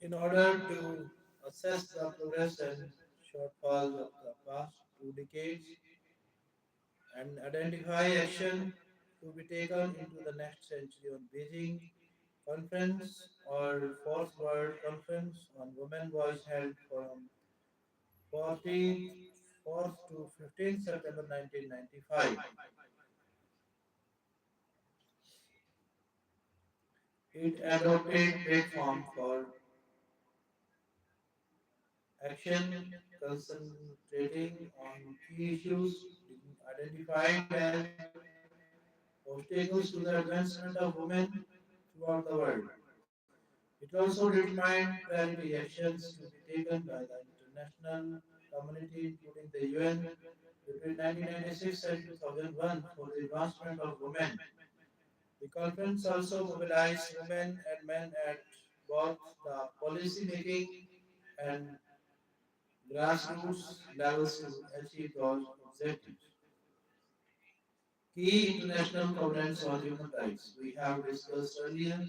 S1: in order to assess the progress and shortfalls of the past 2 decades and identify action to be taken into the next century on Beijing Conference or Fourth World Conference on Women Voice held from 14th 4th to 15th September 1995. It adopted platform for action concentrating on key issues identified as obstacles to the advancement of women throughout the world. It also determined priority actions to be taken by the international community, including the UN, between 1996 and 2001 for the advancement of women. The conference also mobilized women and men at both the policy making and grassroots levels to achieve those objectives. Key international covenants on human rights. We have discussed earlier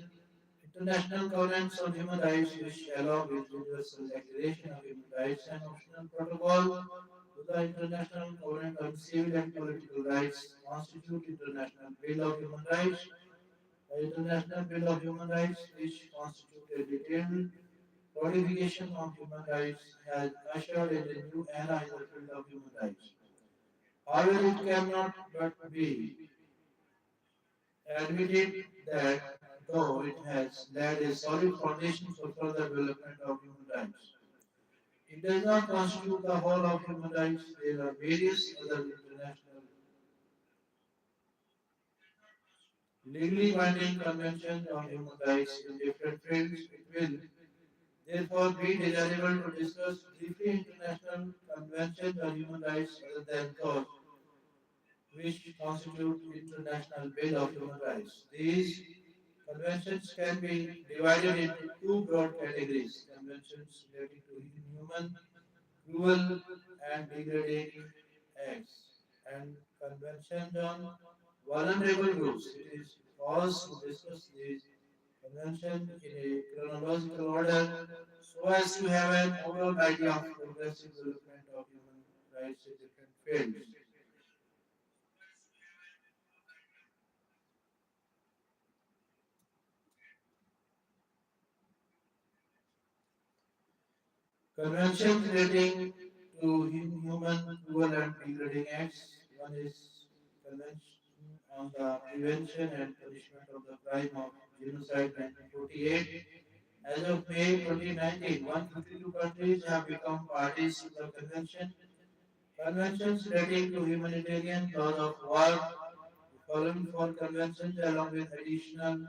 S1: international covenants on human rights, which, along with Universal Declaration of Human Rights and optional protocol to the International Covenant on Civil and Political Rights, constitute International Bill of Human Rights. The International Bill of Human Rights, which constitutes a detailed codification of human rights, has ushered in a new era in the field of human rights. However, it cannot but be admitted that though it has laid a solid foundation for further development of human rights, it does not constitute the whole of human rights. There are various other international legally binding conventions on human rights in different fields. It will therefore be desirable to discuss briefly international conventions on human rights other than those which constitute International Bill of Human Rights. These conventions can be divided into two broad categories: conventions relating to inhuman, cruel, and degrading acts, and conventions on vulnerable groups. It is cause to discuss these conventions in a chronological order so as to have an overall idea of progressive development of human rights in different fields. Conventions relating to inhuman, cruel, and degrading acts. One is Convention on the Prevention and Punishment of the Crime of Genocide 1948. As of May 2019, 152 countries have become parties to the convention. Conventions relating to humanitarian laws of war. The following four conventions, along with additional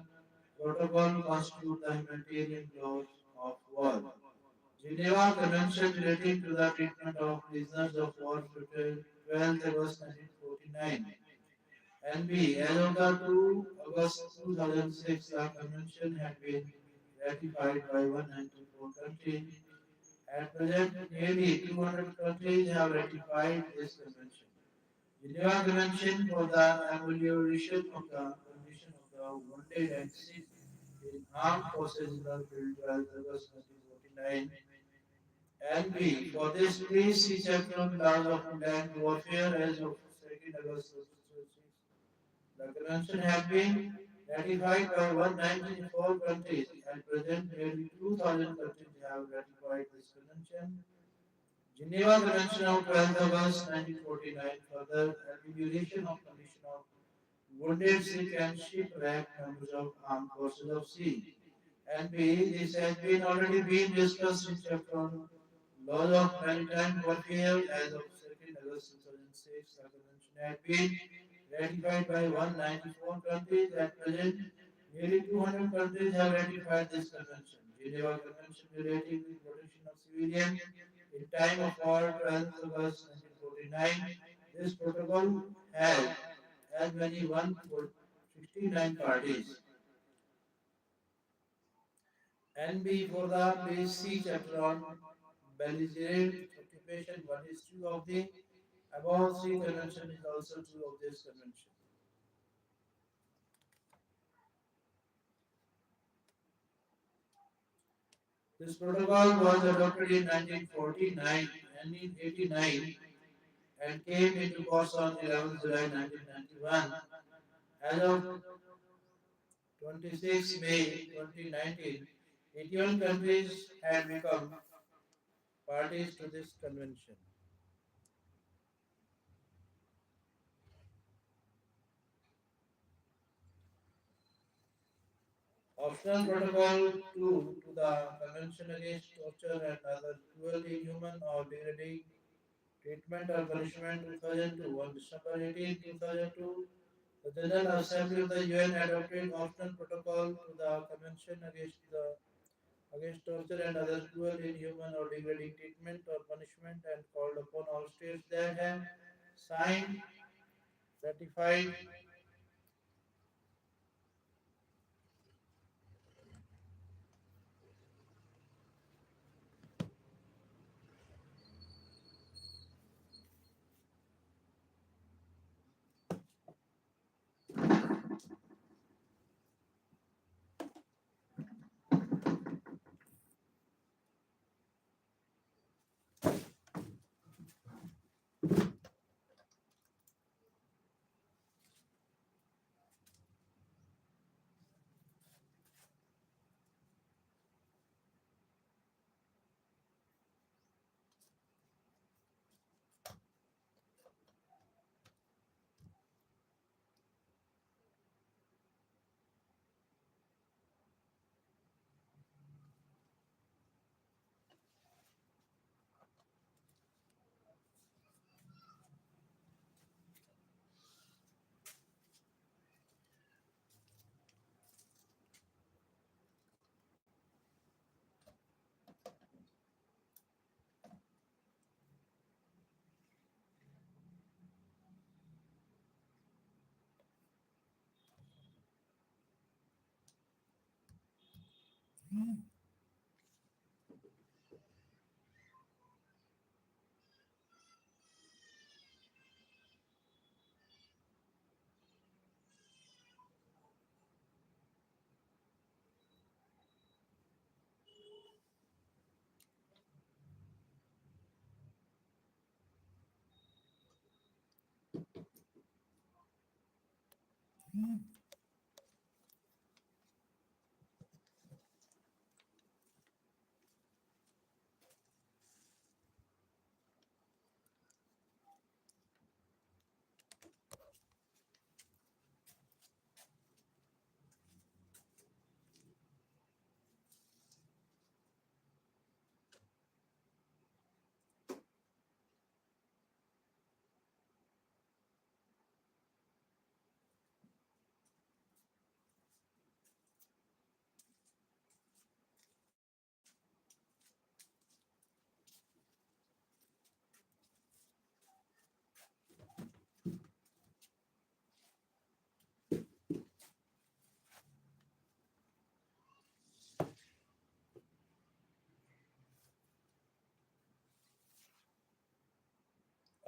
S1: protocol, constitute the humanitarian laws of war. Geneva Convention relating to the treatment of prisoners of war, 12th August 1949. NB, as of the 2 August 2006, the convention had been ratified by 194 countries. At present, nearly 200 countries have ratified this convention. Geneva Convention for the amelioration of the condition of the wounded and sick in armed forces in the field, 12th August 1949. And B. For this, please see chapter on laws of land warfare as of 2nd August 2006. The convention had been ratified by 194 countries. At present, nearly 2,000 countries have ratified this convention. Geneva Convention of 12th August 1949 further amelioration of condition of wounded, sick, and shipwrecked members of armed forces of sea. And B. This has been already been discussed in chapter on laws of maritime warfare as of 2nd August 2006. The convention had been ratified by 194 countries. At present, nearly 200 countries have ratified this convention. Geneva Convention relating to protection of civilians in time of war, 12th August 1949. This protocol has as many 169 parties. NB for the please see chapter on belligerent occupation. What is true of the above three convention is also true of this convention. This protocol was adopted in 1949 and in 89 and came into force on 11th July 1991. As of 26 May 2019, 81 countries had become parties to this convention. Optional Protocol 2 to the Convention Against Torture and Other Cruel, Inhuman, or Degrading Treatment or Punishment 2002. On December 18, 2002, the General Assembly of the UN adopted Optional Protocol to the Convention against Torture and Other Cruel, Inhuman, or Degrading Treatment or Punishment and called upon all states that have signed, ratified,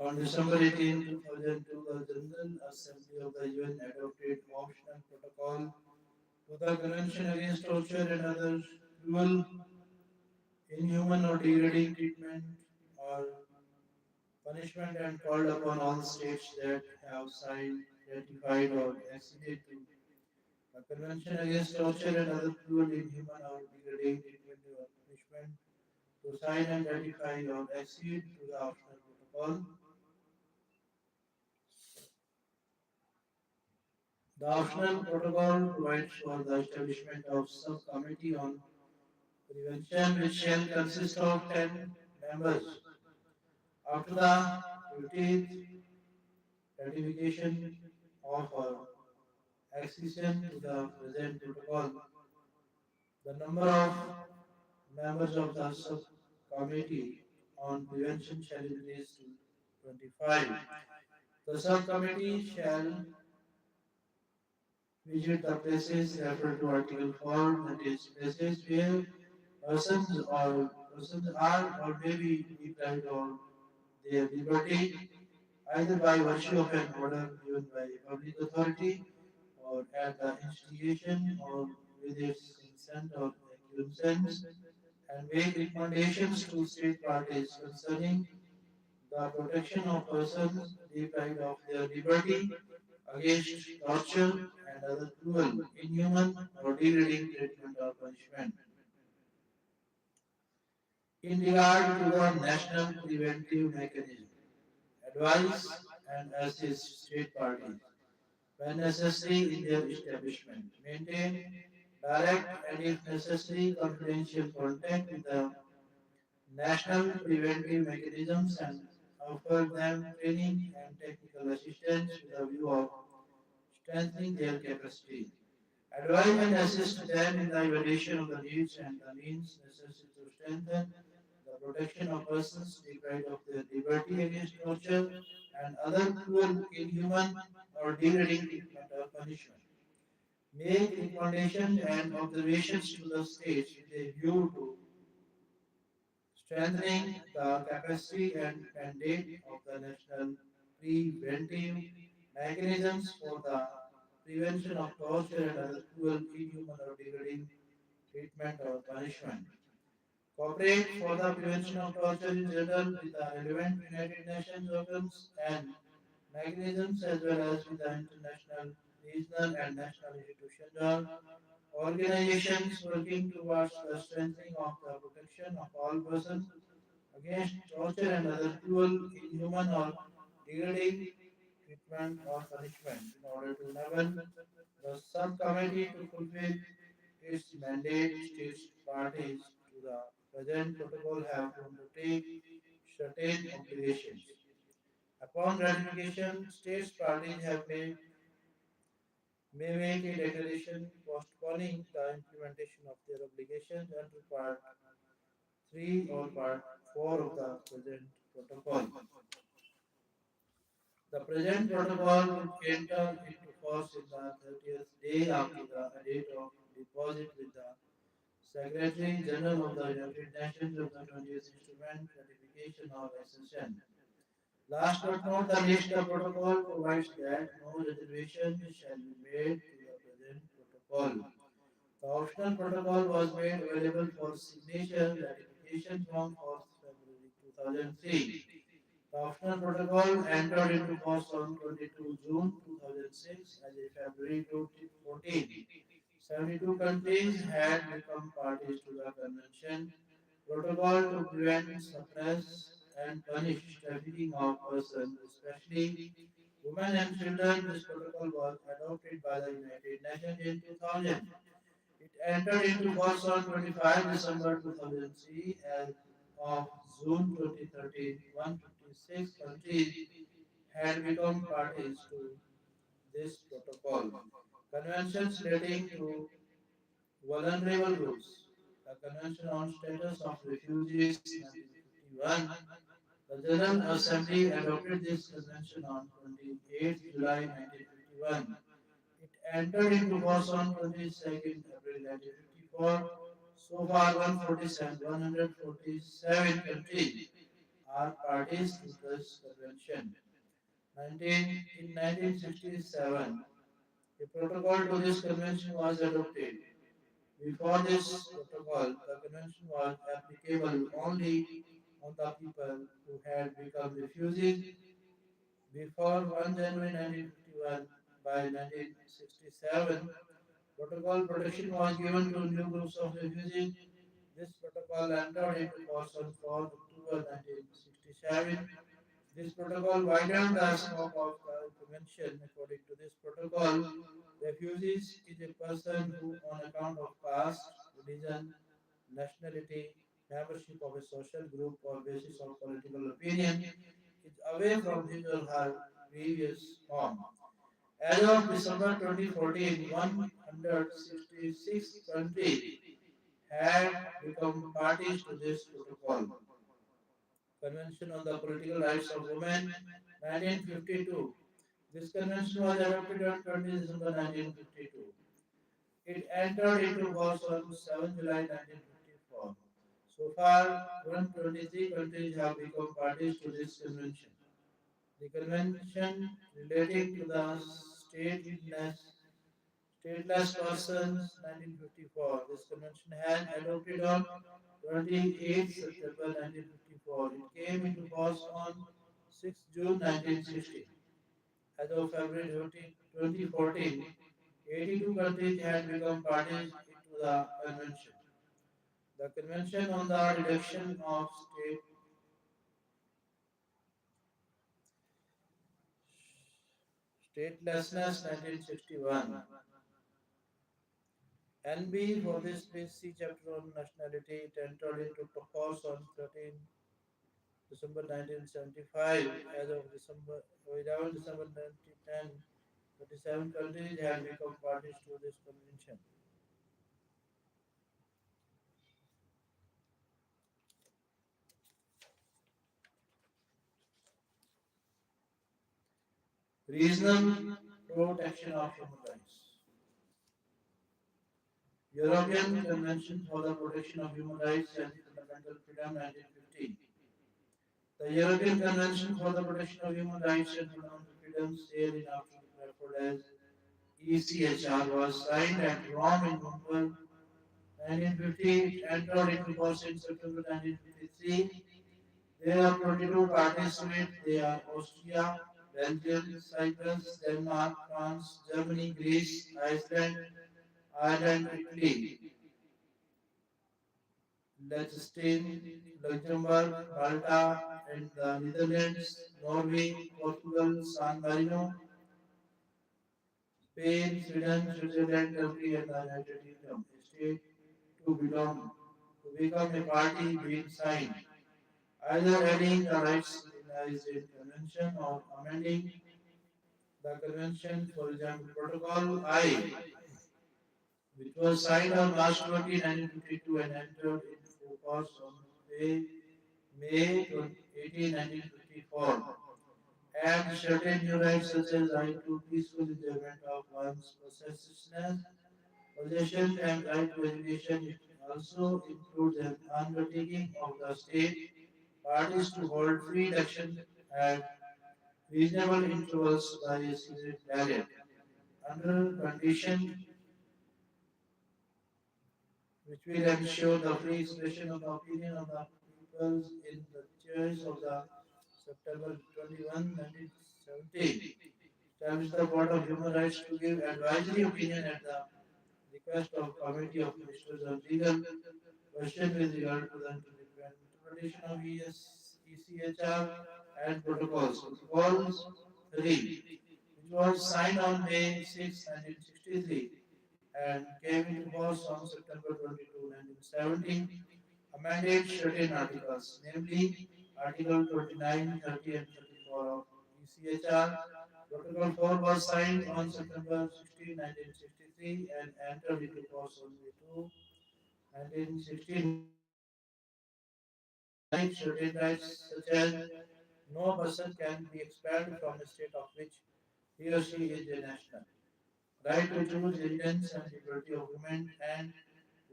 S1: on December 18, 2002, the General Assembly of the UN adopted optional protocol to the Convention Against Torture and Other Cruel, Inhuman, or Degrading Treatment or Punishment and called upon all states that have signed, ratified, or acceded to the Convention Against Torture and Other Cruel, Inhuman, or Degrading Treatment or Punishment to sign and ratify or accede to the optional protocol. The optional protocol provides for the establishment of subcommittee on prevention which shall consist of 10 members. After the 15th ratification of accession to the present protocol, the number of members of the subcommittee on prevention shall increase to 25. The subcommittee shall visit the places referred to Article 4, that is, places where persons are or may be deprived of their liberty either by virtue of an order given by a public authority or at the instigation or with its consent or acquiescence and make recommendations to state parties concerning the protection of persons deprived of their liberty against torture and other cruel, inhuman, or degrading treatment or punishment. In regard to the national preventive mechanism, advise and assist state parties when necessary in their establishment, maintain direct and if necessary confidential contact with the national preventive mechanisms and offer them training and technical assistance with a view of strengthening their capacity. Advise and assist them in the evaluation of the needs and the means necessary to strengthen the protection of persons deprived of their liberty against torture and other cruel, inhuman, or degrading treatment or punishment. Make recommendations and observations to the states with a view to strengthening the capacity and mandate of the national preventive mechanisms for the prevention of torture and other cruel, inhuman, or degrading treatment or punishment. Cooperate for the prevention of torture in general with the relevant United Nations organs and mechanisms as well as with the international, regional, and national institutions or organizations working towards the strengthening of the protection of all persons against torture and other cruel, inhuman, or degrading treatment or punishment in order to enable the subcommittee to fulfill its mandate. States parties to the present protocol have to undertake certain obligations. Upon ratification, states parties may make a declaration postponing the implementation of their obligations under Part 3 or Part 4 of the present protocol. The present protocol would enter into force in the 30th day after the date of deposit with the Secretary General of the United Nations of the 20th Instrument ratification or accession. Last but not the least, the protocol provides that no reservation shall be made to the present protocol. The optional protocol was made available for signature ratification from 4th February 2003. The optional protocol entered into force on 22 June 2006 as a February 2014. 72 countries had become parties to the convention protocol to prevent, suppress, and punish trafficking of persons, especially women and children. This protocol was adopted by the United Nations in 2000. It entered into force on 25 December 2003 as of June 2013. 156 countries had become parties to this protocol. Conventions relating to vulnerable groups. The Convention on Status of Refugees 1951. The General Assembly adopted this convention on 28 July 1951. It entered into force on 22nd April 1954. So far, 147 countries are parties to this convention. In 1967, a protocol to this convention was adopted. Before this protocol, the convention was applicable only on the people who had become refugees before 1 January 1951. By 1967, protocol protection was given to new groups of refugees. This protocol entered into force on 4 October 1967. This protocol widened the scope of the convention. According to this protocol, refugees is a person who, on account of caste, religion, nationality, membership of a social group, or basis of political opinion, is away from his or her previous home. As of December 2014, 166 countries had become parties to this protocol. Convention on the Political Rights of Women, 1952. This convention was adopted on 20 December 1952. It entered into force on 7 July 1954. So far, 123 countries have become parties to this convention. The convention relating to the statelessness Stateless persons, 1954. This convention has adopted on 28 September 1954. It came into force on 6 June 1960. As of February 2014, 82 countries had become parties to the convention. The Convention on the Reduction of Statelessness 1961. NB for this BC chapter on nationality it entered into force on 13 December 1975. As of December 11 December 2010, 37 countries had become parties to this convention. Regional protection of human rights. European Convention for the Protection of Human Rights and Fundamental Freedom 1915. The European Convention for the Protection of Human Rights and Fundamental Freedoms, here in often referred as ECHR, was signed at Rome in November 1950. It entered into force in September 1953. There are 22 parties to it. They are Austria, Belgium, Cyprus, Denmark, France, Germany, Greece, Iceland, Ireland, Italy, Liechtenstein, Luxembourg, Malta, and the Netherlands, Norway, Portugal, San Marino, Spain, Sweden, Switzerland, Turkey, and the United Kingdom. A state to belong to become a party being signed, either adding the rights recognized in convention or amending the convention. For example, Protocol I, which was signed on March 20, 1952 and entered into force on May 18, 1954, and certain new rights such as right to peaceful enjoyment of one's possession and right to education. It also includes an undertaking of the state parties to hold free election at reasonable intervals by a secret ballot under condition which will ensure the free expression of the opinion of the peoples in the choice of the September 21, 1970. Established the Board of Human Rights to give advisory opinion at the request of Committee of Ministers on Legal question with regard to the interpretation of ECHR and protocols. Protocols 3, which was signed on May 6, 1963 and came into force on September 22, 1970, amended certain articles, namely Article 29, 30, and 34 of ECHR. Protocol 4 was signed on September 16, 1963 and entered into force on May 2, 1969. It certain rights such as no person can be expelled from a state of which he or she is a national, right to choose residence and liberty of movement, and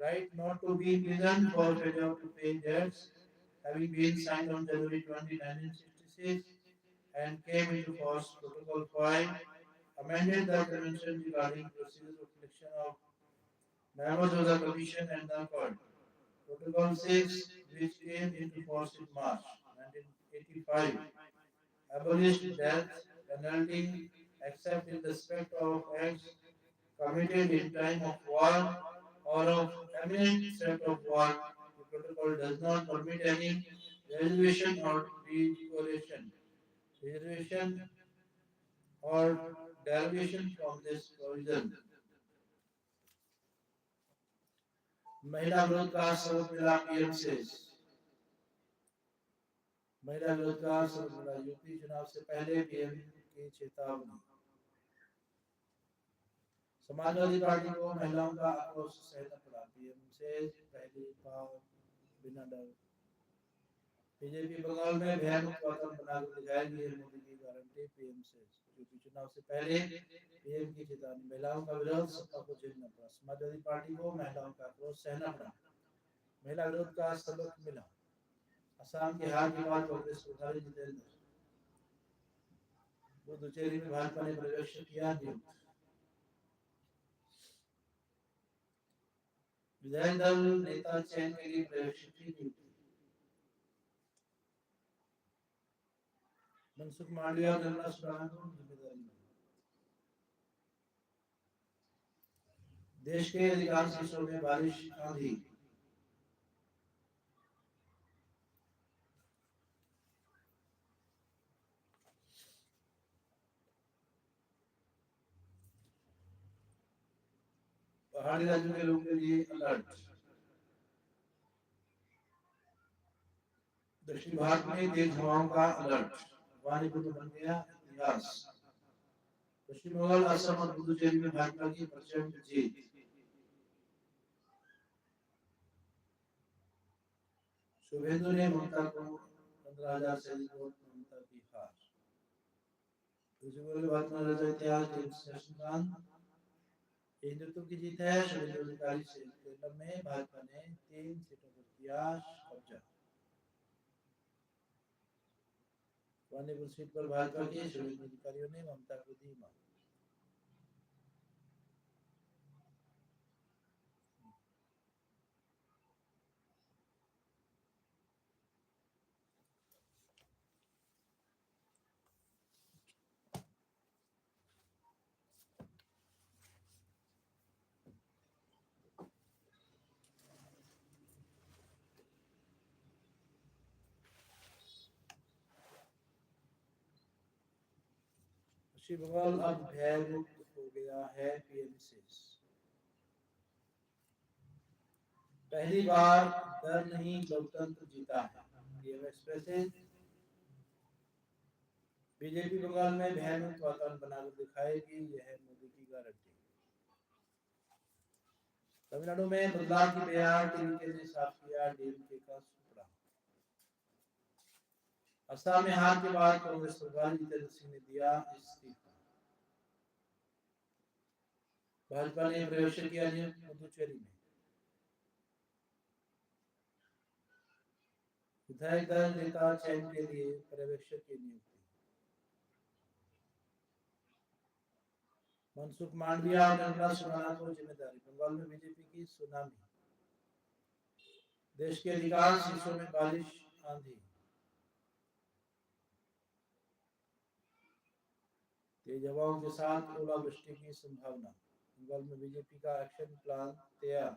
S1: right not to be imprisoned for failure to pay debts, having been signed on January 20, 1966 and came into force. Protocol 5 amended the Convention regarding procedure of election of members of the Commission and the Court. Protocol 6, which came into force in March 1985, abolished death penalty except in respect of acts committed in time of war or of imminent threat of war. The protocol does not permit any reservation or reservation or derivation from this provision. महिला विरोध का सबक मिला PM से महिला विरोध का सबक मिला यूपी चुनाव से पहले पीएम की चेतावनी समाजवादी पार्टी को महिलाओं का आक्रोश सहना पड़ा पीएम से पहली बार बिना डर बीजेपी बंगाल में भयानक वातावरण बनाकर दिखाएगी है मोदी की गारंटी पीएम से यूपी चुनाव से पहले पीएम की चेतावनी महिलाओं का विरोध सत्ता को झेलना पड़ा समाजवादी पार्टी को महिलाओं का आक्रोश सहना पड़ा महिला विरोध का सबक मिला असम के हार के बाद कांग्रेस प्रभारी जितेंद्र पुदुचेरी में भाजपा ने पर्यवेक्षक किया नियुक्त विधायक दल नेता चयन के लिए पर्यवेक्षक की नियुक्ति। मनसुख मांडविया और निर्मला सीतारमण को जिम्मेदारी मिली। देश के अधिकांश हिस्सों में बारिश आंधी। पहाड़ी राज्यों के लोगों के लिए अलर्ट। दक्षिण भारत में तेज हवाओं का अलर्ट। वाणिपुर बन गया इतिहास। पश्चिम बंगाल, असम और पुदुचेरी में भाजपा की प्रचंड जीत। शुभेंदु ने ममता को 15,000 से अधिक वोट, ममता की हार। दूसरी बात में राजा इतिहास हिंदुत्व की जीत है। शुभेंदु अधिकारी से केरल में भाजपा ने 3 सीटों पर किया कब्जा। वानीपुर सीट पर भाजपा के शुभेंदु अधिकारियों ने ममता को दी मात। पश्चिम बंगाल अब भयमुक्त हो गया है। पीएम से पहली बार डर नहीं लोकतंत्र जीता है। PM express. बीजेपी बंगाल में भयमुक्त वातावरण बनाकर दिखाएगी, यह मोदी की गारंटी। तमिलनाडु में बदलाव की बयान तरीके से साफ किया डीएमके का सुपड़ा। असम में हार के बाद कांग्रेस प्रभारी जितेंद्र सिंह ने दिया इस्तीफा। भाजपा ने पर्यवेक्षक किया नियुक्त पुदुचेरी में। विधायक दल नेता चयन के लिए पर्यवेक्षक की नियुक्ति। मनसुख मांडविया और निर्मला सीतारमण को जिम्मेदारी। बंगाल में बीजेपी की सुनामी। देश के अधिकांश हिस्सों में बारिश आंधी। तेज हवाओं के साथ ओलावृष्टि की संभावना। बंगाल में बीजेपी का एक्शन प्लान तैयार।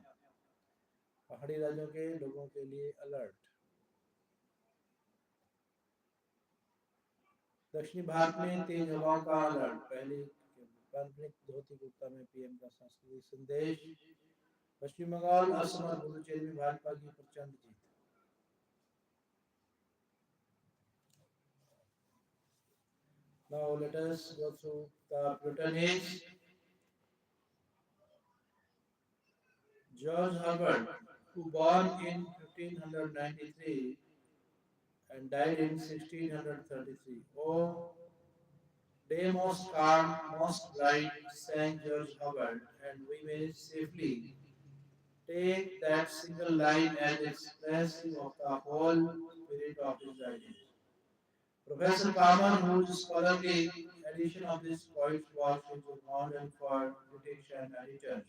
S1: पहाड़ी राज्यों के लोगों के लिए अलर्ट। दक्षिणी भारत में तेज हवाओं का अलर्ट। पहले पारंपरिक धोती कुर्ता में पीएम का सांस्कृतिक संदेश। पश्चिम बंगाल, असम और पुदुचेरी में भाजपा की प्रचंड जीत। Now let us go through the Puritans. George Herbert, who born in 1593 and died in 1633. Oh, day most calm, most bright, sang George Herbert, and we may safely take that single line as expressive of the whole spirit of his writings. Professor Palmer, whose scholarly edition of this poet's works is modern for critics and editors,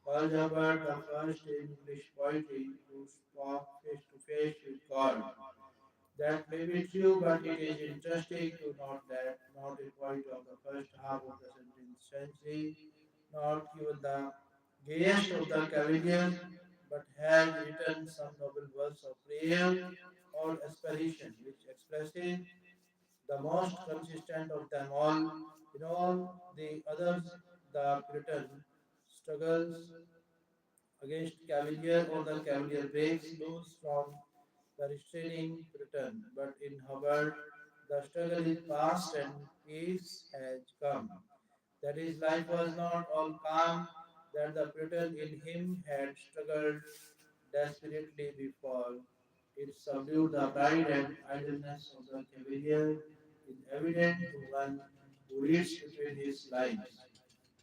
S1: called Herbert the first English poetry who spoke face to face with God. That may be true, but it is interesting to note that not a poet of the first half of the 17th century, not even the gayest of the cavaliers, but has written some noble verse of prayer or aspiration, which expresses the most consistent of them all. In all the others, the Puritan struggles against Cavalier or the Cavalier breaks loose from the restraining Puritan. But in Hubbard, the struggle is past and peace has come. That his life was not all calm, that the Puritan in him had struggled desperately before. It subdued the pride and idleness of the Cavalier is evident to one who reads between his lines.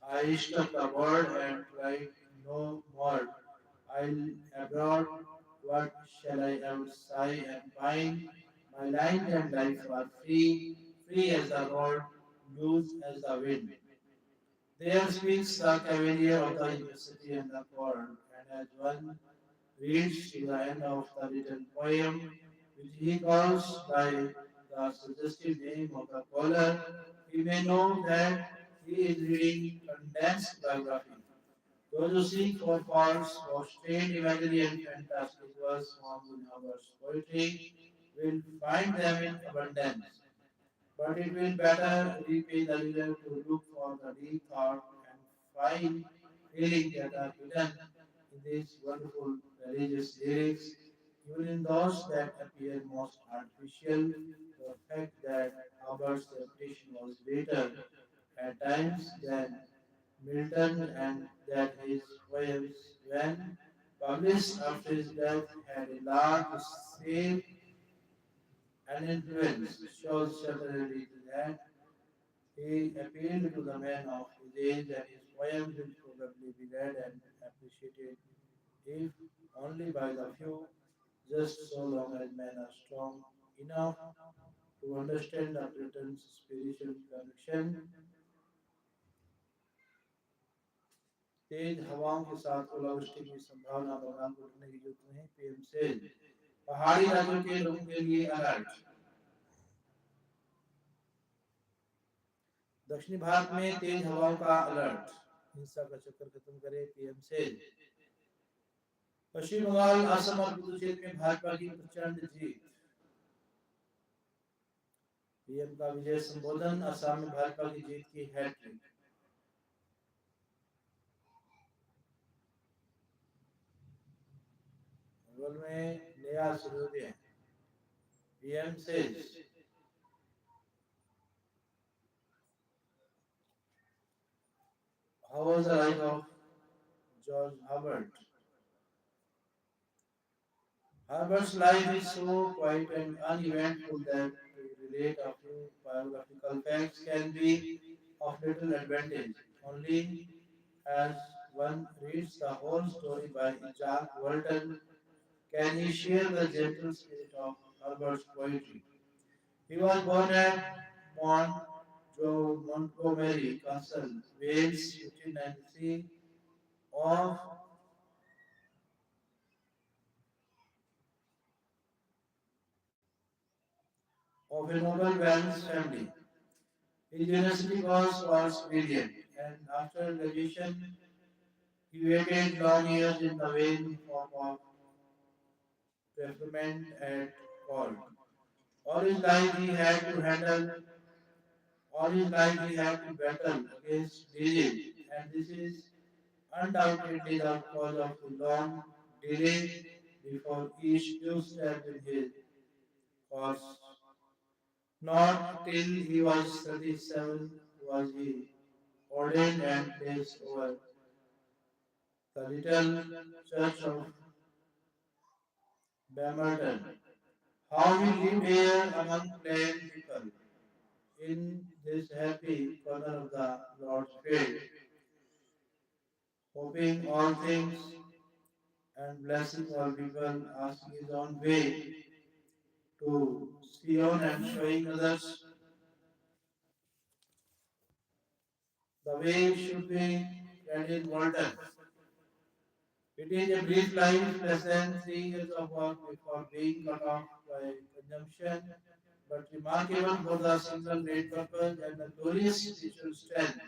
S1: I struck the word and cried no more. I'll abroad, what shall I ever sigh and pine? My land and life are free, free as the road, loose as the wind. There speaks the cavalier of the university and the court, and as one reads to the end of the little poem, which he calls by the suggestive name of the caller, he may know that he is reading condensed biography. Those who seek for faults of strained imagery and fantastic verse found in Howard's poetry will find them in abundance. But it will better repay the reader to look for the deep thought and fine feeling that are hidden in these wonderful religious lyrics, even in those that appear most artificial. The fact that Hubbard's reputation was greater at times than Milton and that his poems, when published after his death, had a lot to say and influence, shows certainly that he appealed to the man of his age, and his poems will probably be read and appreciated, if only by the few, just so long as men are strong enough to understand the Britain's spiritual connection. तेज हवाओं के साथ ओलावृष्टि की संभावना, बंगाल को ढकने की जरूरत नहीं, पीएम सेज। पहाड़ी राज्यों के लोगों के लिए अलर्ट। दक्षिणी भारत में तेज हवाओं का अलर्ट, हिंसा का चक्कर खत्म करे, पीएम सेज। पश्चिम बंगाल, असम और पुदुचेरी में भाजपा की प्रचंड जीत, पीएम का विजय संबोधन, असम में भाजपा की जीत की हैट्रिक। मंगल में नया सूर्योदय, PM says. How was the life of George Herbert? Herbert's life is so quiet and uneventful that to relate a few biographical facts can be of little advantage. Only as one reads the whole story by Jack Walton can he share the gentle spirit of Herbert's poetry. He was born at Montgomery Castle, Wales, 1593, of a noble Welsh family. His university course was brilliant, and after graduation, he waited long years in the vain hope of preferment at court. All his life he had to handle, all his life he had to battle against disease, and this is undoubtedly the cause of the long delay before each new step in his course. Not till he was 37 was he ordained and placed over the little church of Bemerton. How he lived here among plain people in this happy corner of the Lord's field, hoping all things and blessing all people, asking his own way to Sion and showing others the way should be read in Walton. It is a brief life, less than 3 years of work before being cut off by consumption, but remarkable for the single great purpose and the glorious spiritual strength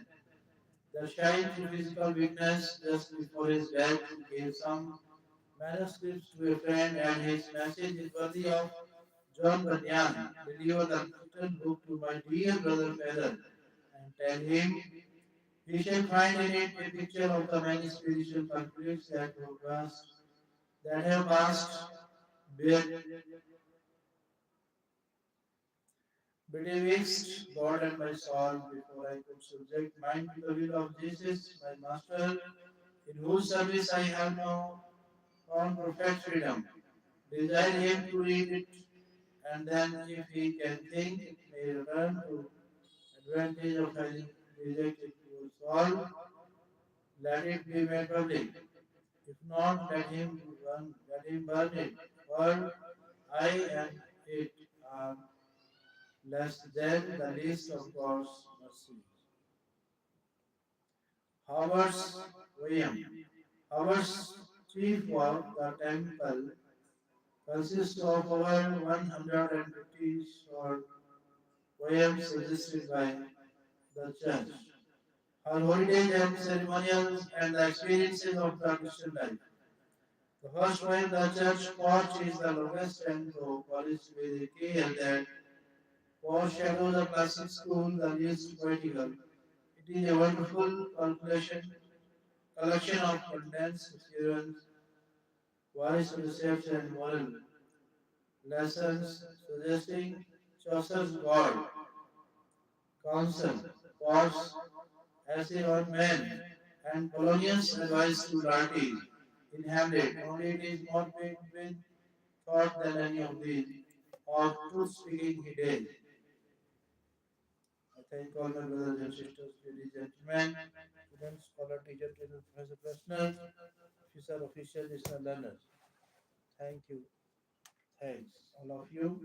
S1: that shined through physical weakness just before his death. He gave some manuscripts to a friend, and his message is worthy of John Bunyan. Deliver the written book to my dear brother Feather, and tell him he shall find in it a picture of the many spiritual conflicts that have passed betwixt God and my soul before I could subject mine to the will of Jesus, my master, in whose service I have now found perfect freedom. Desire him to read it, and then, if he can think it may return to advantage of having rejected your soul, let it be made public. If not, let him burn it. For I and it are less than the least of God's mercies. Howard's William. Howard's chief work, the temple, consists of over 150 short poems suggested by the church, her heritage and ceremonials, and the experiences of the Christian life. The first poem, the church porch, is the longest and though polished with a care that foreshadows the classic school, the least poetical. It is a wonderful collection of condensed experience, wise precepts, and moral lessons, suggesting Chaucer's God, counsel, Pott's essay on men, and Polonius's advice to Laertes in Hamlet. Only it is more packed with thought than any of these, of truth speaking he did. I thank all my brothers and sisters, ladies and gentlemen, students, scholar, teacher, trainer, professor, personal, officer, official, listener, learners. Thank you. Thanks, all of you.